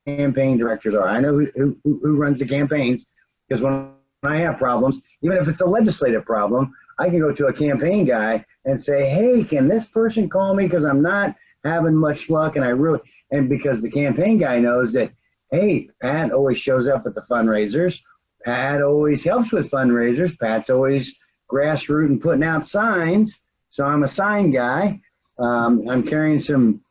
campaign directors are. I know who runs the campaigns, because when I have problems, even if it's a legislative problem, I can go to a campaign guy and say, hey, can this person call me, because I'm not having much luck, and because the campaign guy knows that, hey, Pat always shows up at the fundraisers. Pat always helps with fundraisers. Pat's always grassroots and putting out signs. So I'm a sign guy. I'm carrying some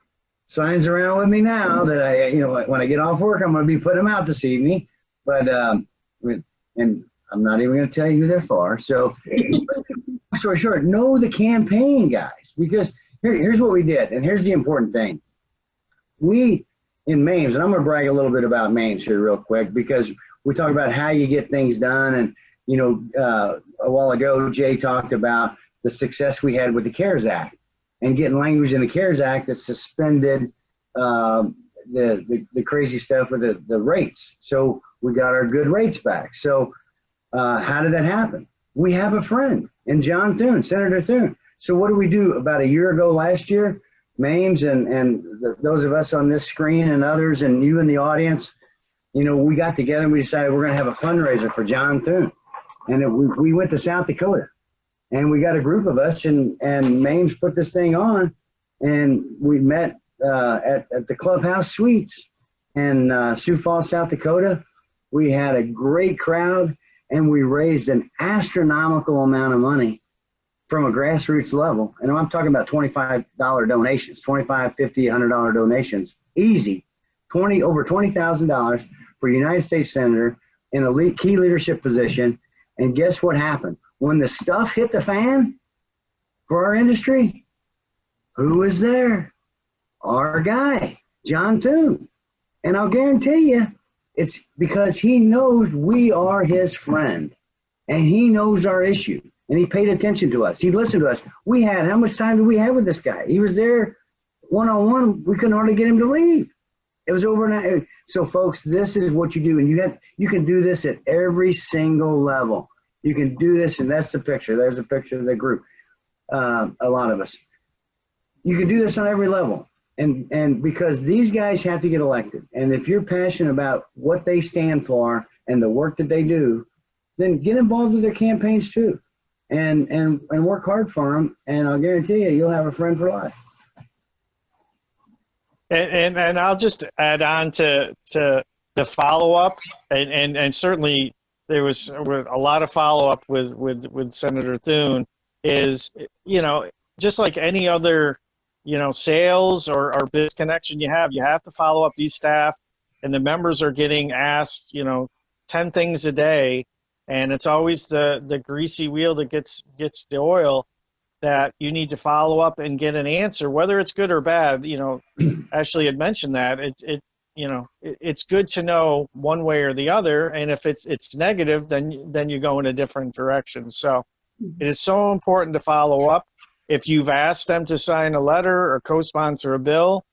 signs around with me now that when I get off work, I'm going to be putting them out this evening. But, and I'm not even going to tell you who they're for. So, long story short, know the campaign guys, because here's what we did. And here's the important thing. We, in MAMES, and I'm going to brag a little bit about MAMES here real quick, because we talk about how you get things done. And, a while ago, Jay talked about the success we had with the CARES Act and getting language in the CARES Act that suspended the crazy stuff with the rates. So we got our good rates back. So how did that happen? We have a friend in John Thune, Senator Thune. So what do we do? About a year ago last year, MAMES and those of us on this screen and others and you in the audience, we got together and we decided we're going to have a fundraiser for John Thune. And we went to South Dakota and we got a group of us and MAMES put this thing on, and we met at the Clubhouse Suites in Sioux Falls, South Dakota. We had a great crowd and we raised an astronomical amount of money from a grassroots level. And I'm talking about $25 donations, $25, $50, $100 donations, easy. Over $20,000 for a United States Senator in a key leadership position. And guess what happened? When the stuff hit the fan for our industry, who was there? Our guy, John Thune. And I'll guarantee you, it's because he knows we are his friend and he knows our issue and he paid attention to us. He listened to us. How much time did we have with this guy? He was there one-on-one. We couldn't hardly get him to leave. It was overnight. So folks, this is what you do. And you can do this at every single level. You can do this, and that's the picture. There's a picture of the group, a lot of us. You can do this on every level. And because these guys have to get elected. And if you're passionate about what they stand for and the work that they do, then get involved with their campaigns too. And work hard for them. And I'll guarantee you'll have a friend for life. And I'll just add on to the follow-up, and certainly there was a lot of follow-up with Senator Thune, is, just like any other, sales or business connection you have to follow up these staff, and the members are getting asked, 10 things a day, and it's always the greasy wheel that gets the oil, that you need to follow up and get an answer, whether it's good or bad. Ashley had mentioned that it's good to know one way or the other. And if it's negative, then you go in a different direction. So it is so important to follow up. If you've asked them to sign a letter or co-sponsor a bill,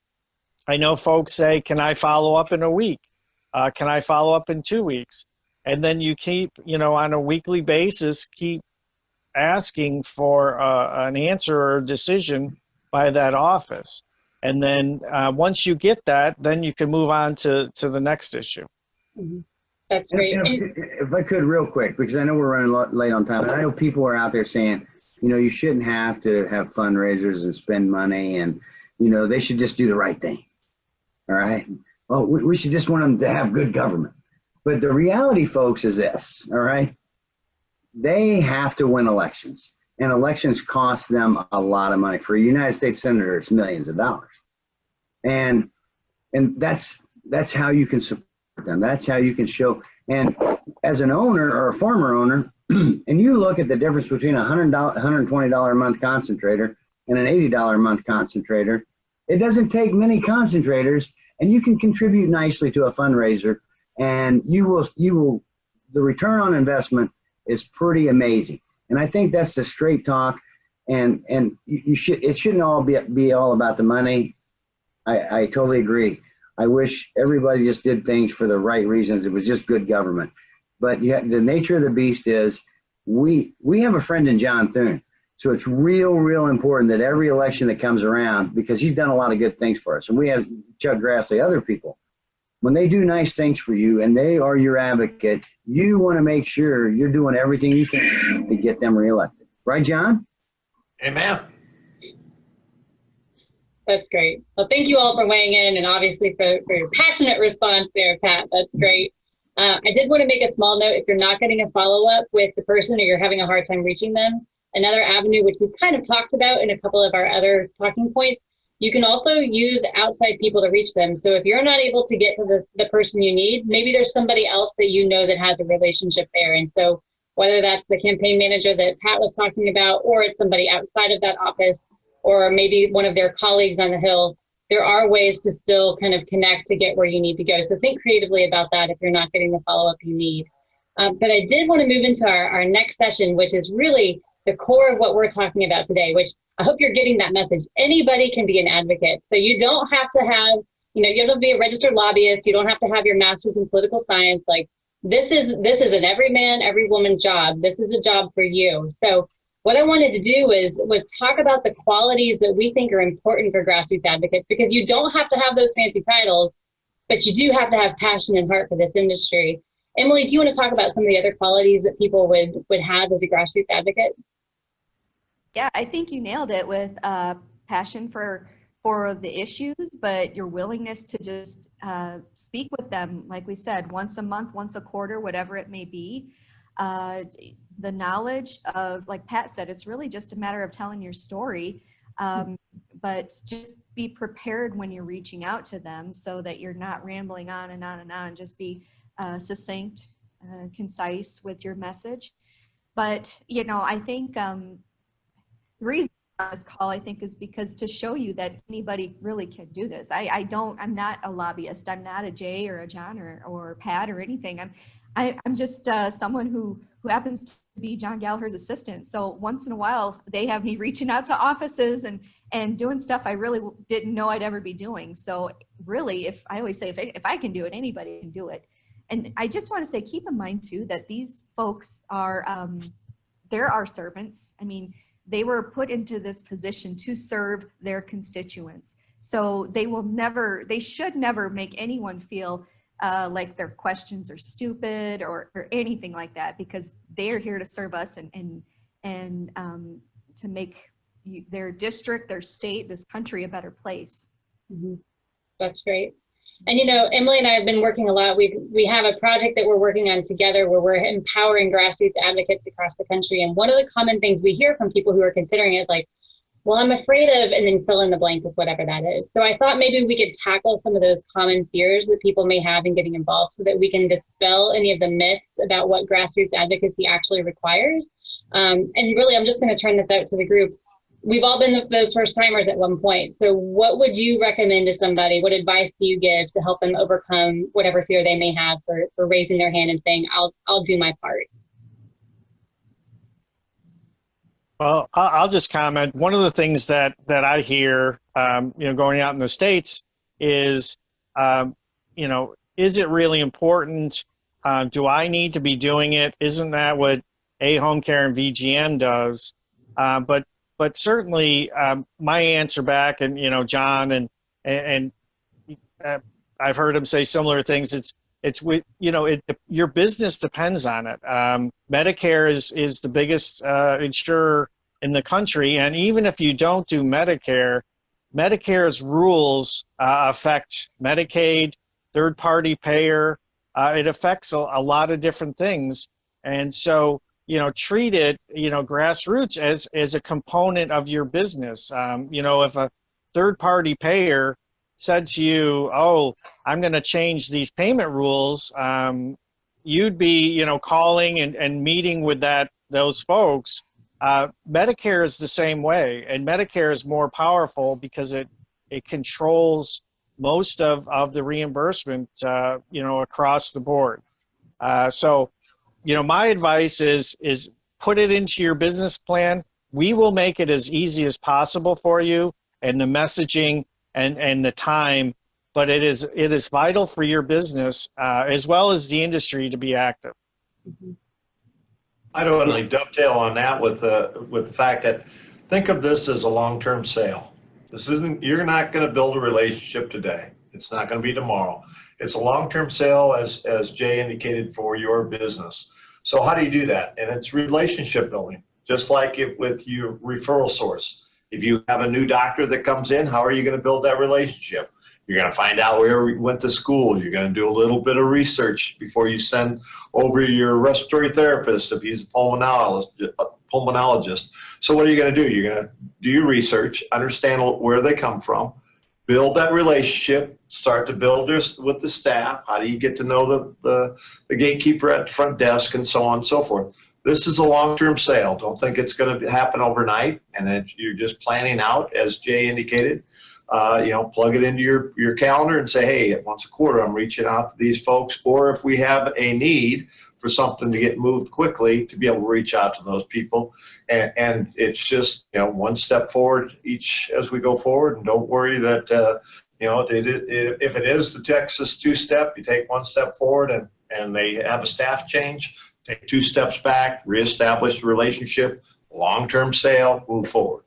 I know folks say, can I follow up in a week? Can I follow up in 2 weeks? And then you keep, on a weekly basis, keep asking for an answer or a decision by that office. And then once you get that, then you can move on to the next issue. That's great. If I could real quick, because I know we're running late on time, and I know people are out there saying, you shouldn't have to have fundraisers and spend money, and, they should just do the right thing. All right. Well, we should just want them to have good government. But the reality, folks, is this, all right? They have to win elections, and elections cost them a lot of money. For a United States Senator, it's millions of dollars. And that's how you can support them. That's how you can show. And as an owner or a former owner, and you look at the difference between a $120 a month concentrator and an $80 a month concentrator. It doesn't take many concentrators, and you can contribute nicely to a fundraiser, and the return on investment is pretty amazing. And I think that's the straight talk. And it shouldn't all be all about the money. I totally agree. I wish everybody just did things for the right reasons. It was just good government. But the nature of the beast is we have a friend in John Thune. So it's real important that every election that comes around, because he's done a lot of good things for us. And we have Chuck Grassley, other people. When they do nice things for you and they are your advocate, you want to make sure you're doing everything you can to get them reelected. Right, John? Amen. That's great. Well, thank you all for weighing in, and obviously for your passionate response there, Pat. That's great. I did want to make a small note. If you're not getting a follow-up with the person or you're having a hard time reaching them, another avenue, which we've kind of talked about in a couple of our other talking points, you can also use outside people to reach them. So if you're not able to get to the person you need, maybe there's somebody else that you know that has a relationship there. And so whether that's the campaign manager that Pat was talking about, or it's somebody outside of that office, or maybe one of their colleagues on the Hill, there are ways to still kind of connect to get where you need to go. So think creatively about that if you're not getting the follow-up you need. But I did want to move into our next session, which is really the core of what we're talking about today, which I hope you're getting that message. Anybody can be an advocate. So you don't have to have, you don't have to be a registered lobbyist. You don't have to have your master's in political science. Like this is an every man, every woman job. This is a job for you. So what I wanted to do was talk about the qualities that we think are important for grassroots advocates, because you don't have to have those fancy titles, but you do have to have passion and heart for this industry. Emily, do you want to talk about some of the other qualities that people would have as a grassroots advocate? Yeah, I think you nailed it with passion for the issues, but your willingness to just speak with them, like we said, once a month, once a quarter, whatever it may be. The knowledge of, like Pat said, it's really just a matter of telling your story, but just be prepared when you're reaching out to them so that you're not rambling on and on and on. Just be succinct, concise with your message. But, I think the reason for this call, I think, is because to show you that anybody really can do this. I'm not a lobbyist. I'm not a Jay or a John or Pat or anything. I'm just someone who happens to be John Gallagher's assistant. So once in a while, they have me reaching out to offices and doing stuff I really didn't know I'd ever be doing. So really, if I can do it, anybody can do it. And I just want to say, keep in mind too, that these folks are, they're our servants. I mean, they were put into this position to serve their constituents. So they should never make anyone feel like their questions are stupid or anything like that, because they are here to serve us and to make their district, their state, this country a better place. Mm-hmm. That's great. And Emily and I have been working a lot. We have a project that we're working on together where we're empowering grassroots advocates across the country. And one of the common things we hear from people who are considering it is like, well, I'm afraid of, and then fill in the blank with whatever that is. So I thought maybe we could tackle some of those common fears that people may have in getting involved so that we can dispel any of the myths about what grassroots advocacy actually requires. And really, I'm just going to turn this out to the group. We've all been those first timers at one point. So what would you recommend to somebody? What advice do you give to help them overcome whatever fear they may have for raising their hand and saying, I'll do my part? Well, I'll just comment. One of the things that I hear, going out in the States is, is it really important? Do I need to be doing it? Isn't that what Home Care and VGM does? But certainly my answer back, and John and I've heard him say similar things. Your business depends on it. Medicare is the biggest insurer in the country, and even if you don't do Medicare, Medicare's rules affect Medicaid, third-party payer. It affects a lot of different things, and so treat it, grassroots as a component of your business. If a third-party payer said to you, "Oh, I'm going to change these payment rules," you'd be, calling and meeting with those folks Medicare is the same way, and Medicare is more powerful because it controls most of the reimbursement, across the board. So, my advice is put it into your business plan. We will make it as easy as possible for you, and the messaging and the time, but it is vital for your business as well as the industry to be active. I'd only dovetail on that with the fact that think of this as a long-term sale. You're not going to build a relationship today. It's not going to be tomorrow. It's a long-term sale, as Jay indicated, for your business. So how do you do that? And it's relationship building, just like with your referral source. If you have a new doctor that comes in, how are you going to build that relationship? You're going to find out where he went to school. You're going to do a little bit of research before you send over your respiratory therapist if he's a pulmonologist. So what are you going to do? You're going to do your research, understand where they come from, build that relationship, start to build this with the staff. How do you get to know the gatekeeper at the front desk, and so on and so forth. This is a long-term sale. Don't think it's going to happen overnight, and you're just planning out, as Jay indicated. Plug it into your calendar and say, hey, once a quarter I'm reaching out to these folks, or if we have a need for something to get moved quickly, to be able to reach out to those people. And it's just, one step forward each as we go forward. And don't worry that, if it is the Texas two-step, you take one step forward and they have a staff change, take 2 steps back, reestablish the relationship, long-term sale, move forward.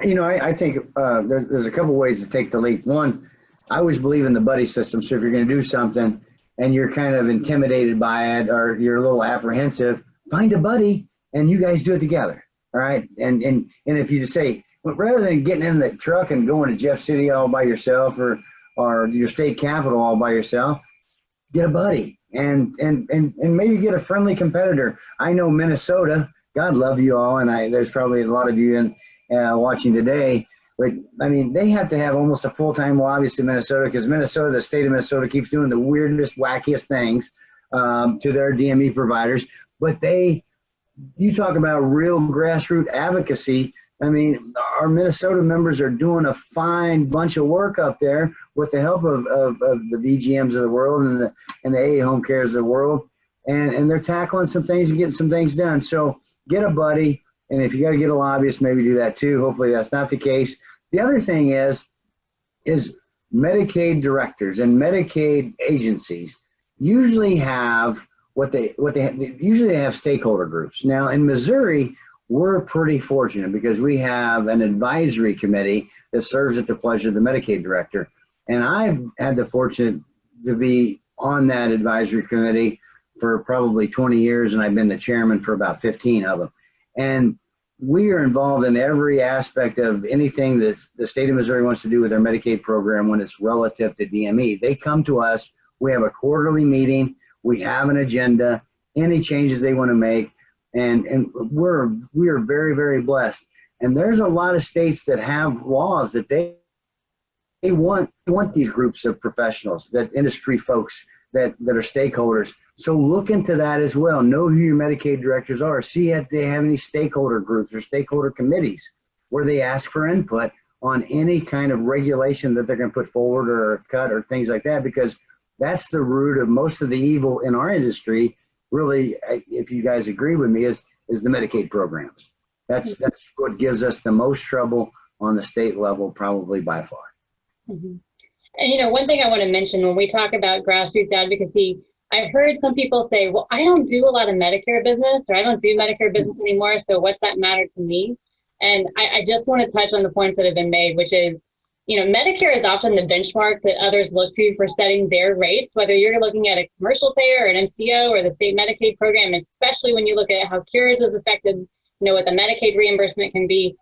I think there's a couple ways to take the leap. One, I always believe in the buddy system. So if you're going to do something and you're kind of intimidated by it, or you're a little apprehensive, find a buddy and you guys do it together. All right. And if you just say, well, rather than getting in the truck and going to Jeff City all by yourself, or your state capital all by yourself, get a buddy and maybe get a friendly competitor. I know Minnesota, God love you all. And there's probably a lot of you watching today. But I mean, they have to have almost a full-time lobbyist in Minnesota, because the state of Minnesota keeps doing the weirdest, wackiest things to their DME providers. But you talk about real grassroots advocacy. I mean, our Minnesota members are doing a fine bunch of work up there with the help of the VGMs of the world and the AA home cares of the world. And they're tackling some things and getting some things done. So get a buddy. And if you got to get a lobbyist, maybe do that too. Hopefully that's not the case. The other thing is Medicaid directors and Medicaid agencies usually have they have stakeholder groups. Now in Missouri, we're pretty fortunate because we have an advisory committee that serves at the pleasure of the Medicaid director. And I've had the fortune to be on that advisory committee for probably 20 years, and I've been the chairman for about 15 of them. And we are involved in every aspect of anything that the state of Missouri wants to do with their Medicaid program when it's relative to DME. They come to us. We have a quarterly meeting. We have an agenda, any changes they want to make. And we are very, very blessed. And there's a lot of states that have laws that they want these groups of professionals, that industry folks that are stakeholders. So look into that as well. Know who your Medicaid directors are. See if they have any stakeholder groups or stakeholder committees where they ask for input on any kind of regulation that they're going to put forward or cut or things like that, because that's the root of most of the evil in our industry. Really, if you guys agree with me, is the Medicaid programs. That's what gives us the most trouble on the state level, probably by far. Mm-hmm. And one thing I want to mention when we talk about grassroots advocacy, I've heard some people say, well, I don't do a lot of Medicare business, or I don't do Medicare business anymore, so what's that matter to me? And I just want to touch on the points that have been made, which is, Medicare is often the benchmark that others look to for setting their rates, whether you're looking at a commercial payer or an MCO or the state Medicaid program, especially when you look at how cures is affected, what the Medicaid reimbursement can be.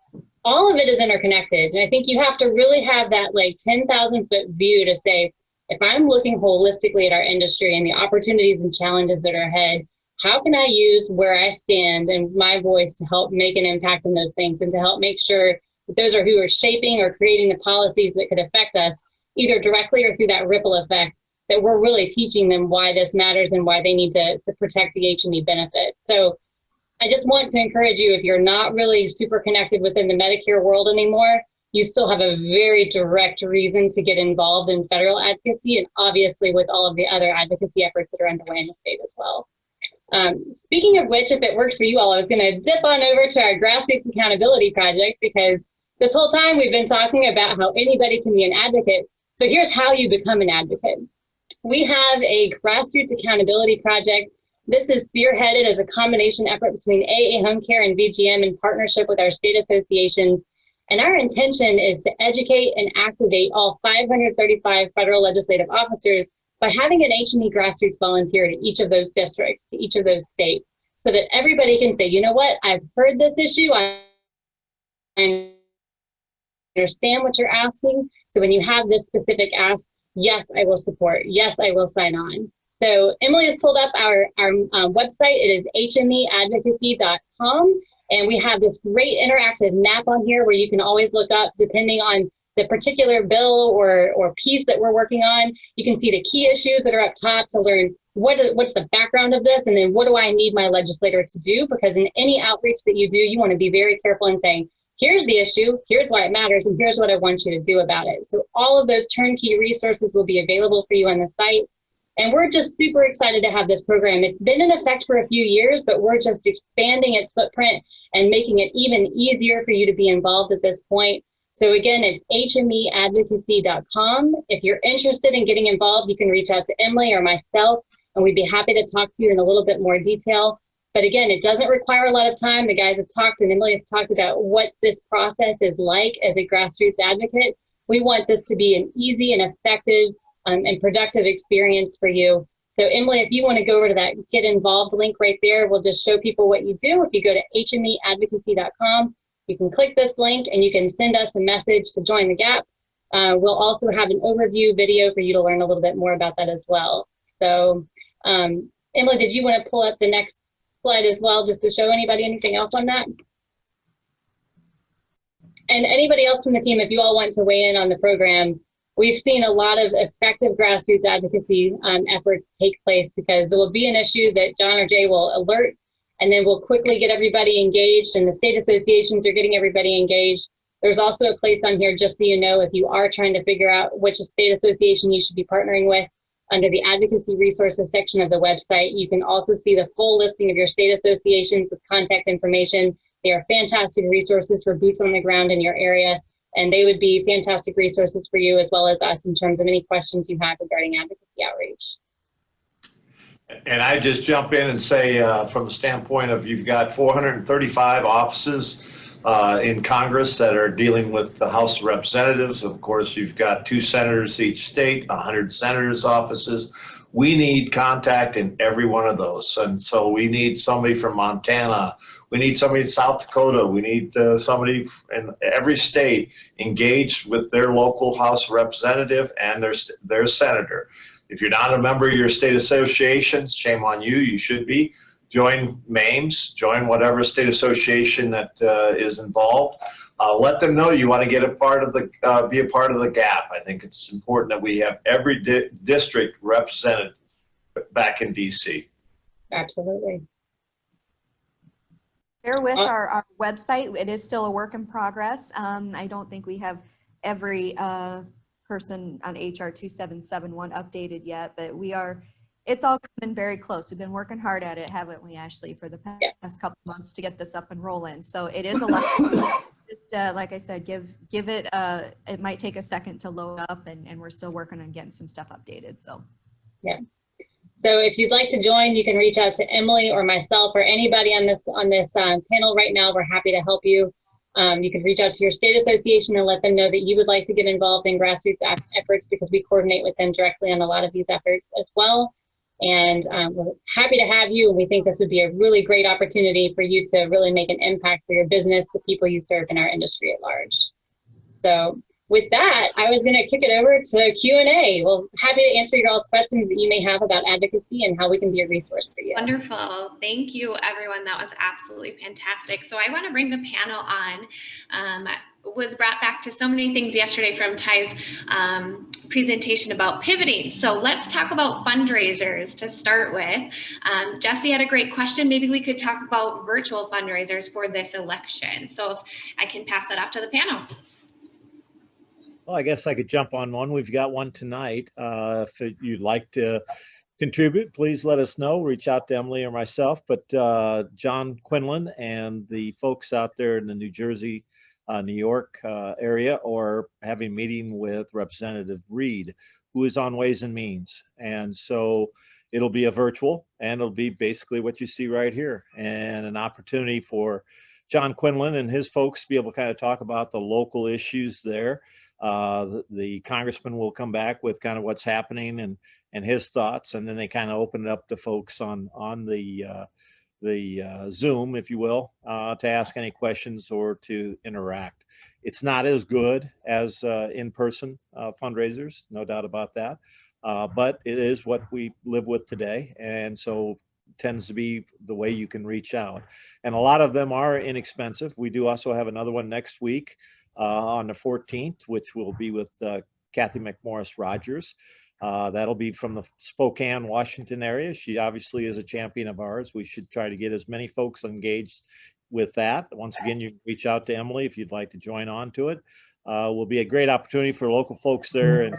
All of it is interconnected. And I think you have to really have that 10,000 foot view to say, if I'm looking holistically at our industry and the opportunities and challenges that are ahead, how can I use where I stand and my voice to help make an impact in those things, and to help make sure that those are who are shaping or creating the policies that could affect us, either directly or through that ripple effect, that we're really teaching them why this matters and why they need to protect the HME benefits. So I just want to encourage you, if you're not really super connected within the Medicare world anymore, you still have a very direct reason to get involved in federal advocacy, and obviously with all of the other advocacy efforts that are underway in the state as well. Speaking of which, if it works for you all, I was going to dip on over to our Grassroots Accountability Project, because this whole time we've been talking about how anybody can be an advocate. So here's how you become an advocate. We have a Grassroots Accountability Project. This is spearheaded as a combination effort between AA Home Care and VGM in partnership with our state associations. And our intention is to educate and activate all 535 federal legislative officers by having an HME grassroots volunteer to each of those districts, to each of those states, so that everybody can say, you know what, I've heard this issue, I understand what you're asking. So when you have this specific ask, yes, I will support, yes, I will sign on. So Emily has pulled up our website. It is hmeadvocacy.com. And we have this great interactive map on here where you can always look up, depending on the particular bill or piece that we're working on. You can see the key issues that are up top to learn what's the background of this, and then what do I need my legislator to do? Because in any outreach that you do, you want to be very careful in saying, here's the issue, here's why it matters, and here's what I want you to do about it. So all of those turnkey resources will be available for you on the site. And we're just super excited to have this program. It's been in effect for a few years, but we're just expanding its footprint and making it even easier for you to be involved at this point. So again, it's hmeadvocacy.com. If you're interested in getting involved, you can reach out to Emily or myself, and we'd be happy to talk to you in a little bit more detail. But again, it doesn't require a lot of time. The guys have talked, and Emily has talked about what this process is like as a grassroots advocate. We want this to be an easy and effective and productive experience for you. So Emily, if you want to go over to that Get Involved link right there, we'll just show people what you do. If you go to hmeadvocacy.com, you can click this link and you can send us a message to join the GAP. We'll also have an overview video for you to learn a little bit more about that as well. So Emily, did you want to pull up the next slide as well, just to show anybody anything else on that? And anybody else from the team, if you all want to weigh in on the program, we've seen a lot of effective grassroots advocacy efforts take place, because there will be an issue that John or Jay will alert, and then we'll quickly get everybody engaged, and the state associations are getting everybody engaged. There's also a place on here, just so you know, if you are trying to figure out which state association you should be partnering with, under the advocacy resources section of the website, you can also see the full listing of your state associations with contact information. They are fantastic resources for boots on the ground in your area, and they would be fantastic resources for you as well as us in terms of any questions you have regarding advocacy outreach. And I just jump in and say, from the standpoint of, you've got 435 offices in Congress that are dealing with the House of Representatives. Of course, you've got 2 senators each state, 100 senators' offices. We need contact in every one of those. And so we need somebody from Montana. We need somebody in South Dakota. We need somebody in every state engaged with their local House of Representative and their senator. If you're not a member of your state associations, shame on you, you should be. Join MAMES, join whatever state association that is involved. Let them know you want to get a part of the, be a part of the GAP. I think it's important that we have every district represented back in DC. Absolutely. Bear with our website. It is still a work in progress. I don't think we have every person on HR 2771 updated yet, but we are, it's all coming very close. We've been working hard at it, haven't we, Ashley, for the past couple months to get this up and rolling. So it is a lot. Just like I said, give it, it might take a second to load up, and we're still working on getting some stuff updated. So yeah. So if you'd like to join, you can reach out to Emily or myself or anybody on this panel right now. We're happy to help you. You can reach out to your state association and let them know that you would like to get involved in grassroots efforts, because we coordinate with them directly on a lot of these efforts as well. And we're happy to have you. And we think this would be a really great opportunity for you to really make an impact for your business, the people you serve in our industry at large. So with that, I was going to kick it over to Q&A. Well, happy to answer your all's questions that you may have about advocacy and how we can be a resource for you. Wonderful. Thank you, everyone. That was absolutely fantastic. So I want to bring the panel on. was brought back to so many things yesterday from Ty's presentation about pivoting. So let's talk about fundraisers to start with. Jesse had a great question. Maybe we could talk about virtual fundraisers for this election. So if I can pass that off to the panel. Well, I guess I could jump on one. We've got one tonight. If you'd like to contribute, please let us know. Reach out to Emily or myself. But John Quinlan and the folks out there in the New Jersey, New York area are having a meeting with Representative Reed, who is on Ways and Means. And so it'll be a virtual, and it'll be basically what you see right here, and an opportunity for John Quinlan and his folks to be able to kind of talk about the local issues there. The congressman will come back with kind of what's happening and his thoughts, and then they kind of open it up to folks on the Zoom, if you will, to ask any questions or to interact. It's not as good as in-person fundraisers, no doubt about that, but it is what we live with today, and so tends to be the way you can reach out. And a lot of them are inexpensive. We do also have another one next week on the 14th, which will be with Kathy McMorris Rogers. That'll be from the Spokane, Washington area. She obviously is a champion of ours. We should try to get as many folks engaged with that. Once again, you can reach out to Emily if you'd like to join on to it. Will be a great opportunity for local folks there in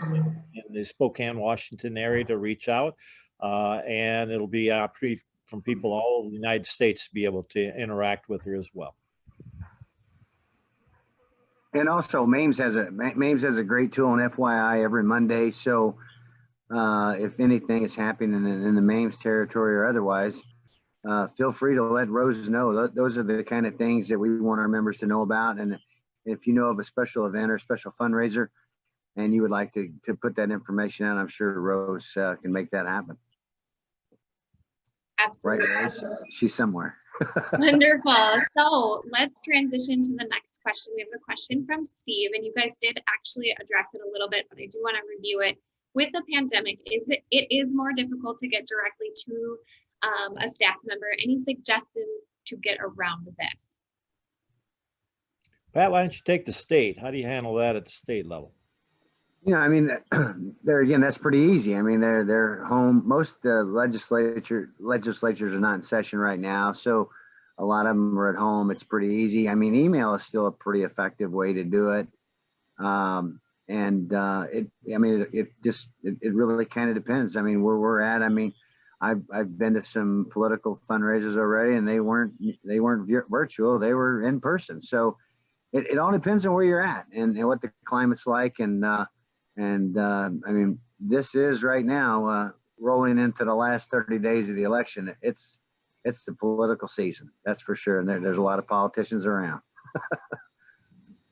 the Spokane, Washington area to reach out. And it'll be an opportunity from people all over the United States to be able to interact with her as well. And also, MAMES has a great tool on FYI every Monday. So if anything is happening in the MAMES territory or otherwise, feel free to let Rose know. Those are the kind of things that we want our members to know about. And if you know of a special event or special fundraiser and you would like to put that information out, I'm sure Rose can make that happen. Absolutely. Right, Rose? She's somewhere. Wonderful. So let's transition to the next question. We have a question from Steve, and you guys did actually address it a little bit, but I do want to review it. With the pandemic, it is more difficult to get directly to a staff member. Any suggestions to get around this? Pat, why don't you take the state? How do you handle that at the state level? Yeah, I mean, there again, that's pretty easy. I mean, they're home. Most legislatures are not in session right now, so a lot of them are at home. It's pretty easy. I mean, email is still a pretty effective way to do it. It really kind of depends. I mean, where we're at. I mean, I've been to some political fundraisers already, and they weren't virtual. They were in person. So it all depends on where you're at and what the climate's like. I mean, this is right now rolling into the last 30 days of the election. It's the political season, that's for sure. And there's a lot of politicians around.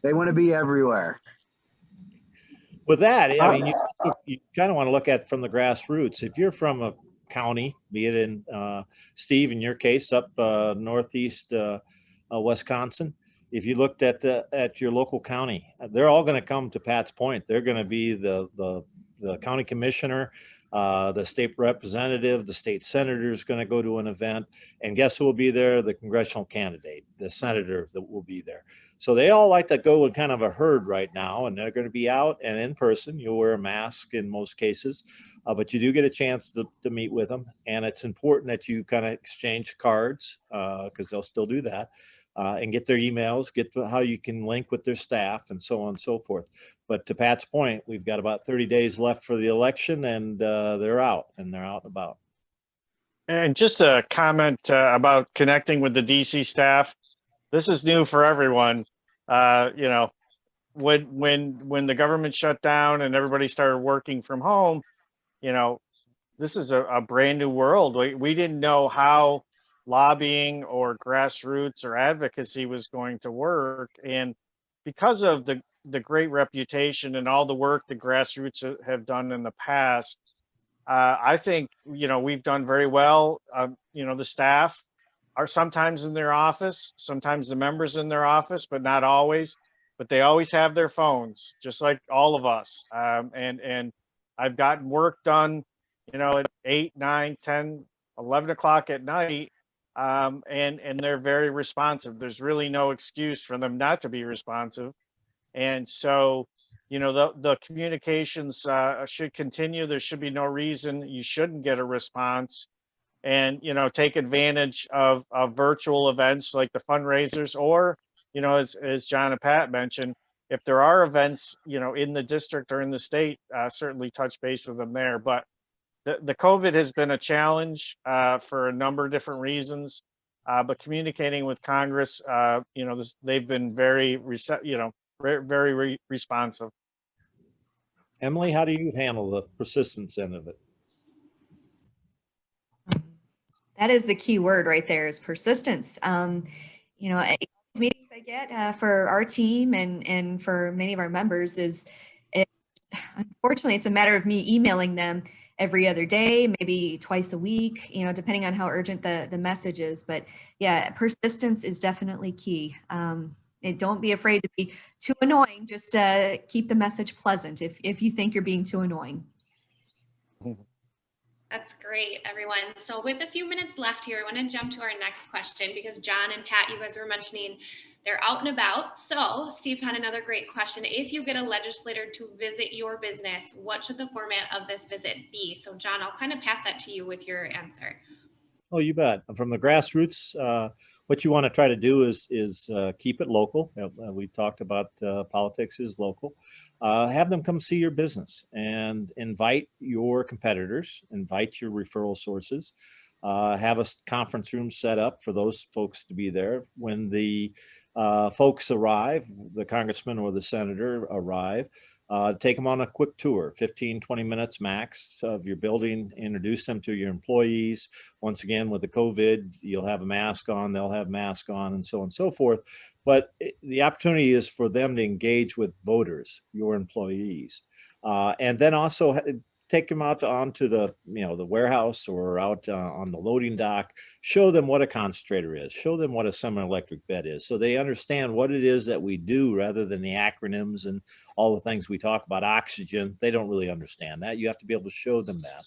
They want to be everywhere. With that, I mean, you kind of want to look at from the grassroots. If you're from a county, be it in Steve, in your case, up northeast Wisconsin, if you looked at your local county, they're all going to come to Pat's point. They're going to be the county commissioner, the state representative, the state senator is going to go to an event, and guess who will be there? The congressional candidate, the senator that will be there. So they all like to go in kind of a herd right now, and they're going to be out and in person. You'll wear a mask in most cases, but you do get a chance to meet with them. And it's important that you kind of exchange cards because they'll still do that, and get their emails, get to how you can link with their staff and so on and so forth. But to Pat's point, we've got about 30 days left for the election, and they're out and about. And just a comment about connecting with the DC staff. This is new for everyone. You know, when the government shut down and everybody started working from home, you know, this is a brand new world. We didn't know how lobbying or grassroots or advocacy was going to work. And because of the great reputation and all the work the grassroots have done in the past, I think, you know, we've done very well. You know, the staff are sometimes in their office, sometimes the members in their office, but not always. But they always have their phones, just like all of us. And I've gotten work done, you know, at 8, 9, 10, 11 o'clock at night. And they're very responsive. There's really no excuse for them not to be responsive. And so, the communications should continue. There should be no reason you shouldn't get a response, and, take advantage of virtual events like the fundraisers, or, as John and Pat mentioned, if there are events, in the district or in the state, certainly touch base with them there. But the COVID has been a challenge for a number of different reasons. But communicating with Congress, they've been very, very responsive. Emily, how do you handle the persistence end of it? That is the key word right there, is persistence. These meetings I get for our team and for many of our members unfortunately, it's a matter of me emailing them every other day, maybe twice a week, depending on how urgent the message is. But yeah, persistence is definitely key. And don't be afraid to be too annoying. Just keep the message pleasant if you think you're being too annoying. That's great, everyone. So with a few minutes left here, I want to jump to our next question, because John and Pat, you guys were mentioning they're out and about. So Steve had another great question. If you get a legislator to visit your business, what should the format of this visit be? So John, I'll kind of pass that to you with your answer. Oh, you bet. From the grassroots, what you want to try to do is keep it local. We talked about politics is local. Have them come see your business and invite your competitors, invite your referral sources, have a conference room set up for those folks to be there. When the folks arrive, the congressman or the senator arrive, take them on a quick tour, 15, 20 minutes max of your building, introduce them to your employees. Once again, with the COVID, you'll have a mask on, they'll have mask on, and so on and so forth. But the opportunity is for them to engage with voters, your employees, and then also take them out onto the warehouse or out on the loading dock. Show them what a concentrator is. Show them what a semi-electric bed is, so they understand what it is that we do, rather than the acronyms and all the things we talk about. Oxygen, they don't really understand that. You have to be able to show them that.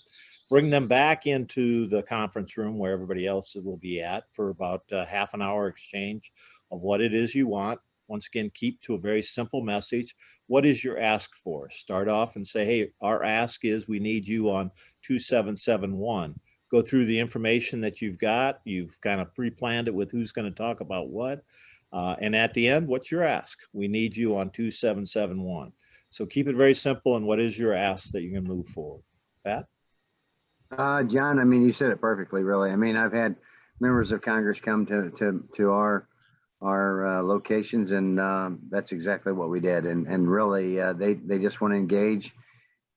Bring them back into the conference room where everybody else will be at for about half an hour exchange of what it is you want. Once again, keep to a very simple message. What is your ask for? Start off and say, hey, our ask is we need you on 2771. Go through the information that you've got. You've kind of pre-planned it with who's going to talk about what. And at the end, what's your ask? We need you on 2771. So keep it very simple. And what is your ask that you can move forward? Pat? John, I mean, you said it perfectly, really. I mean, I've had members of Congress come to our locations, and that's exactly what we did. And really, they just want to engage,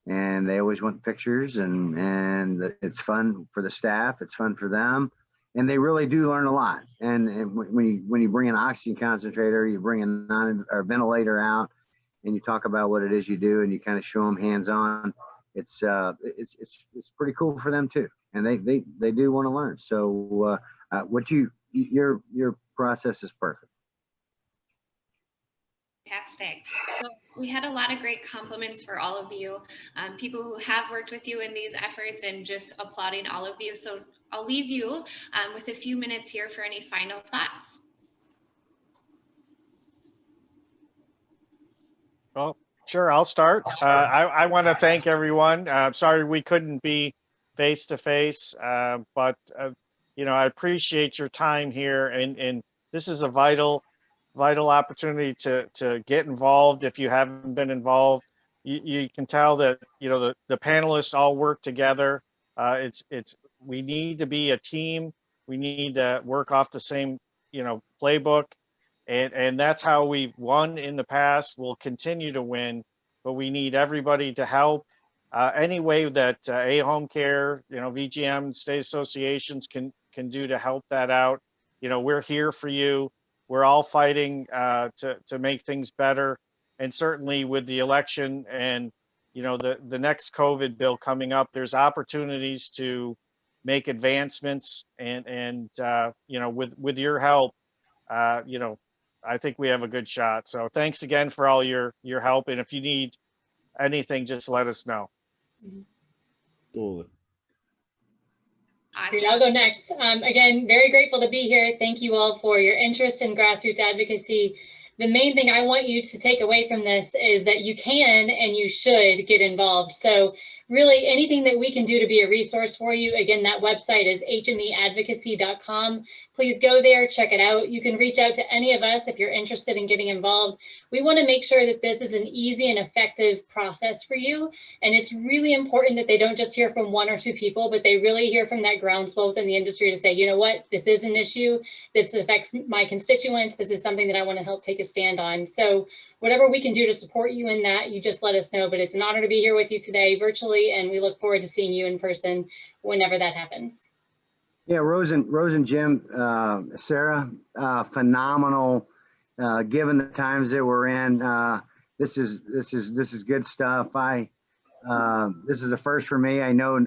and they always want pictures, and it's fun for the staff, it's fun for them, and they really do learn a lot. And when you bring an oxygen concentrator, you bring a ventilator out, and you talk about what it is you do, and you kind of show them hands-on. It's pretty cool for them too, and they do want to learn. So your process is perfect. Fantastic. So we had a lot of great compliments for all of you, people who have worked with you in these efforts, and just applauding all of you. So I'll leave you with a few minutes here for any final thoughts. Well, sure, I'll start. I want to thank everyone. Sorry we couldn't be face to face, but I appreciate your time here, and this is a vital opportunity to get involved. If you haven't been involved, you can tell that the panelists all work together. We need to be a team. We need to work off the same playbook, and that's how we've won in the past. We'll continue to win, but we need everybody to help. Any way that Home Care, VGM, state associations can do to help that out. We're here for you. We're all fighting to make things better. And certainly with the election and the next COVID bill coming up, there's opportunities to make advancements, and with your help, I think we have a good shot. So thanks again for all your help. And if you need anything, just let us know. Cool. Awesome. I'll go next. Again, very grateful to be here. Thank you all for your interest in grassroots advocacy. the main thing I want you to take away from this is that you can and you should get involved. So really anything that we can do to be a resource for you, again, that website is hmeadvocacy.com. Please go there, check it out. You can reach out to any of us if you're interested in getting involved. We want to make sure that this is an easy and effective process for you. And it's really important that they don't just hear from one or two people, but they really hear from that groundswell within the industry to say, you know what, this is an issue. This affects my constituents. This is something that I want to help take a stand on. So whatever we can do to support you in that, you just let us know. But it's an honor to be here with you today virtually, and we look forward to seeing you in person whenever that happens. Yeah, Rose and Jim, Sarah, phenomenal. Given the times that we're in, this is good stuff. This is a first for me. I know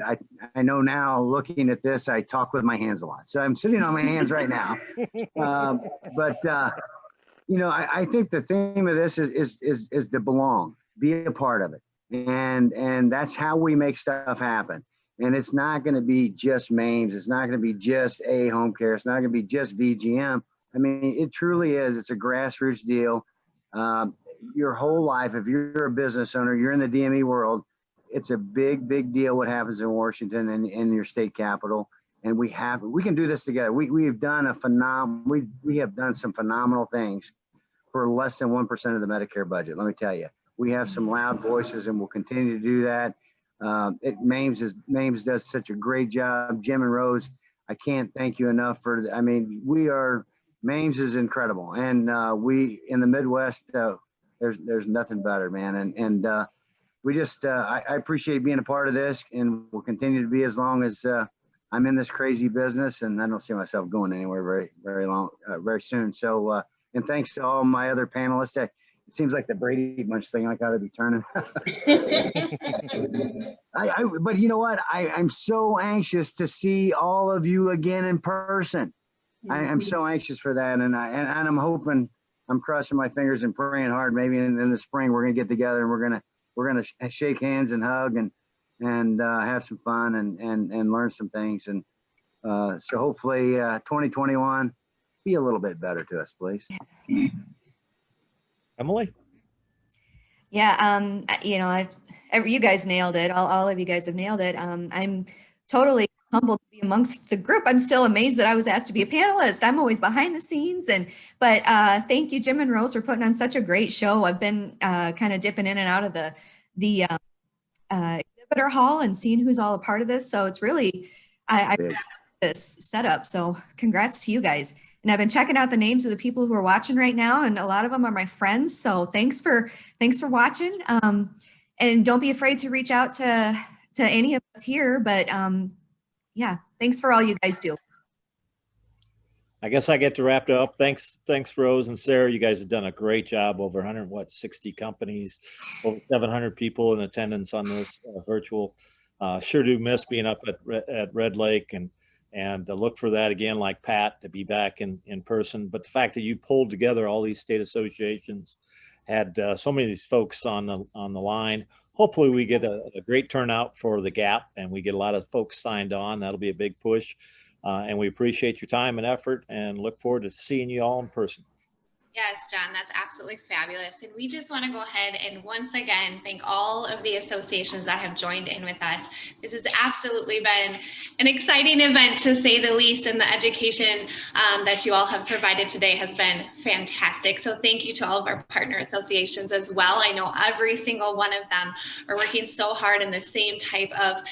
now. Looking at this, I talk with my hands a lot, so I'm sitting on my hands right now. But you know, I think the theme of this is to belong, be a part of it, and that's how we make stuff happen. And it's not going to be just MAMES. It's not going to be just A Home Care. It's not going to be just VGM. I mean, it truly is. It's a grassroots deal. Your whole life, if you're a business owner, you're in the DME world, it's a big, big deal what happens in Washington and in your state capital. And we can do this together. We have done we have done some phenomenal things for less than 1% of the Medicare budget. Let me tell you, we have some loud voices, and we'll continue to do that. MAMES does such a great job. Jim and Rose, I can't thank you enough for. I mean, MAMES is incredible, and we in the Midwest, there's nothing better, man. And we just I appreciate being a part of this, and will continue to be as long as I'm in this crazy business, and I don't see myself going anywhere very soon. So and thanks to all my other panelists. It seems like the Brady Bunch thing. I gotta be turning. But you know what? I'm so anxious to see all of you again in person. I'm so anxious for that, and I'm hoping, I'm crossing my fingers and praying hard. Maybe in the spring we're gonna get together and we're gonna shake hands and hug and have some fun and learn some things. And so hopefully 2021 be a little bit better to us, please. Emily? Yeah, you know, you guys nailed it. All of you guys have nailed it. I'm totally humbled to be amongst the group. I'm still amazed that I was asked to be a panelist. I'm always behind the scenes, but thank you, Jim and Rose, for putting on such a great show. I've been kind of dipping in and out of the exhibitor hall and seeing who's all a part of this. So it's really I this setup. So congrats to you guys. And I've been checking out the names of the people who are watching right now, and a lot of them are my friends. So thanks for watching. And don't be afraid to reach out to any of us here. But yeah, thanks for all you guys do. I guess I get to wrap it up. Thanks, Rose and Sarah. You guys have done a great job. Over 160 companies, over 700 people in attendance on this virtual. Sure do miss being up at Red Lake, and look for that again, like Pat, to be back in person. But the fact that you pulled together all these state associations, had so many of these folks on the line. Hopefully we get a great turnout for the GAP, and we get a lot of folks signed on. That'll be a big push. And we appreciate your time and effort, and look forward to seeing you all in person. Yes, John, that's absolutely fabulous. And we just want to go ahead and once again thank all of the associations that have joined in with us. This has absolutely been an exciting event, to say the least, and the education that you all have provided today has been fantastic. So thank you to all of our partner associations as well. I know every single one of them are working so hard in the same type of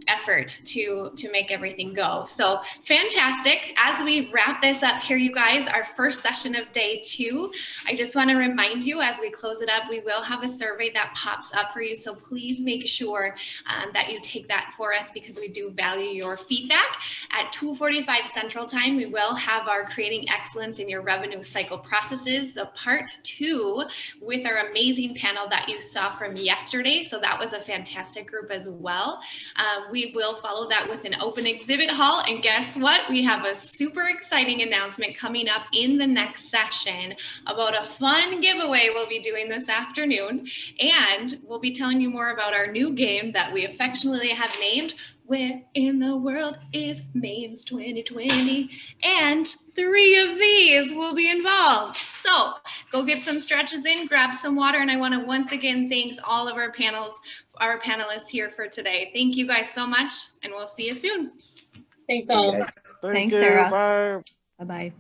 effort to make everything go. So fantastic. As we wrap this up here, you guys, our first session of day 2, I just want to remind you, as we close it up, we will have a survey that pops up for you. So please make sure that you take that for us, because we do value your feedback. At 2:45 Central Time, we will have our Creating Excellence in Your Revenue Cycle Processes, the part 2, with our amazing panel that you saw from yesterday. So that was a fantastic group as well. We will follow that with an open exhibit hall. And guess what? We have a super exciting announcement coming up in the next session about a fun giveaway we'll be doing this afternoon. And we'll be telling you more about our new game that we affectionately have named Where in the World is MAMES 2020? And 3 of these will be involved. So go get some stretches in, grab some water. And I want to once again thank all of our panelists here for today. Thank you guys so much, and we'll see you soon. Thanks all. Thank Thanks, you. Sarah. Bye. Bye-bye.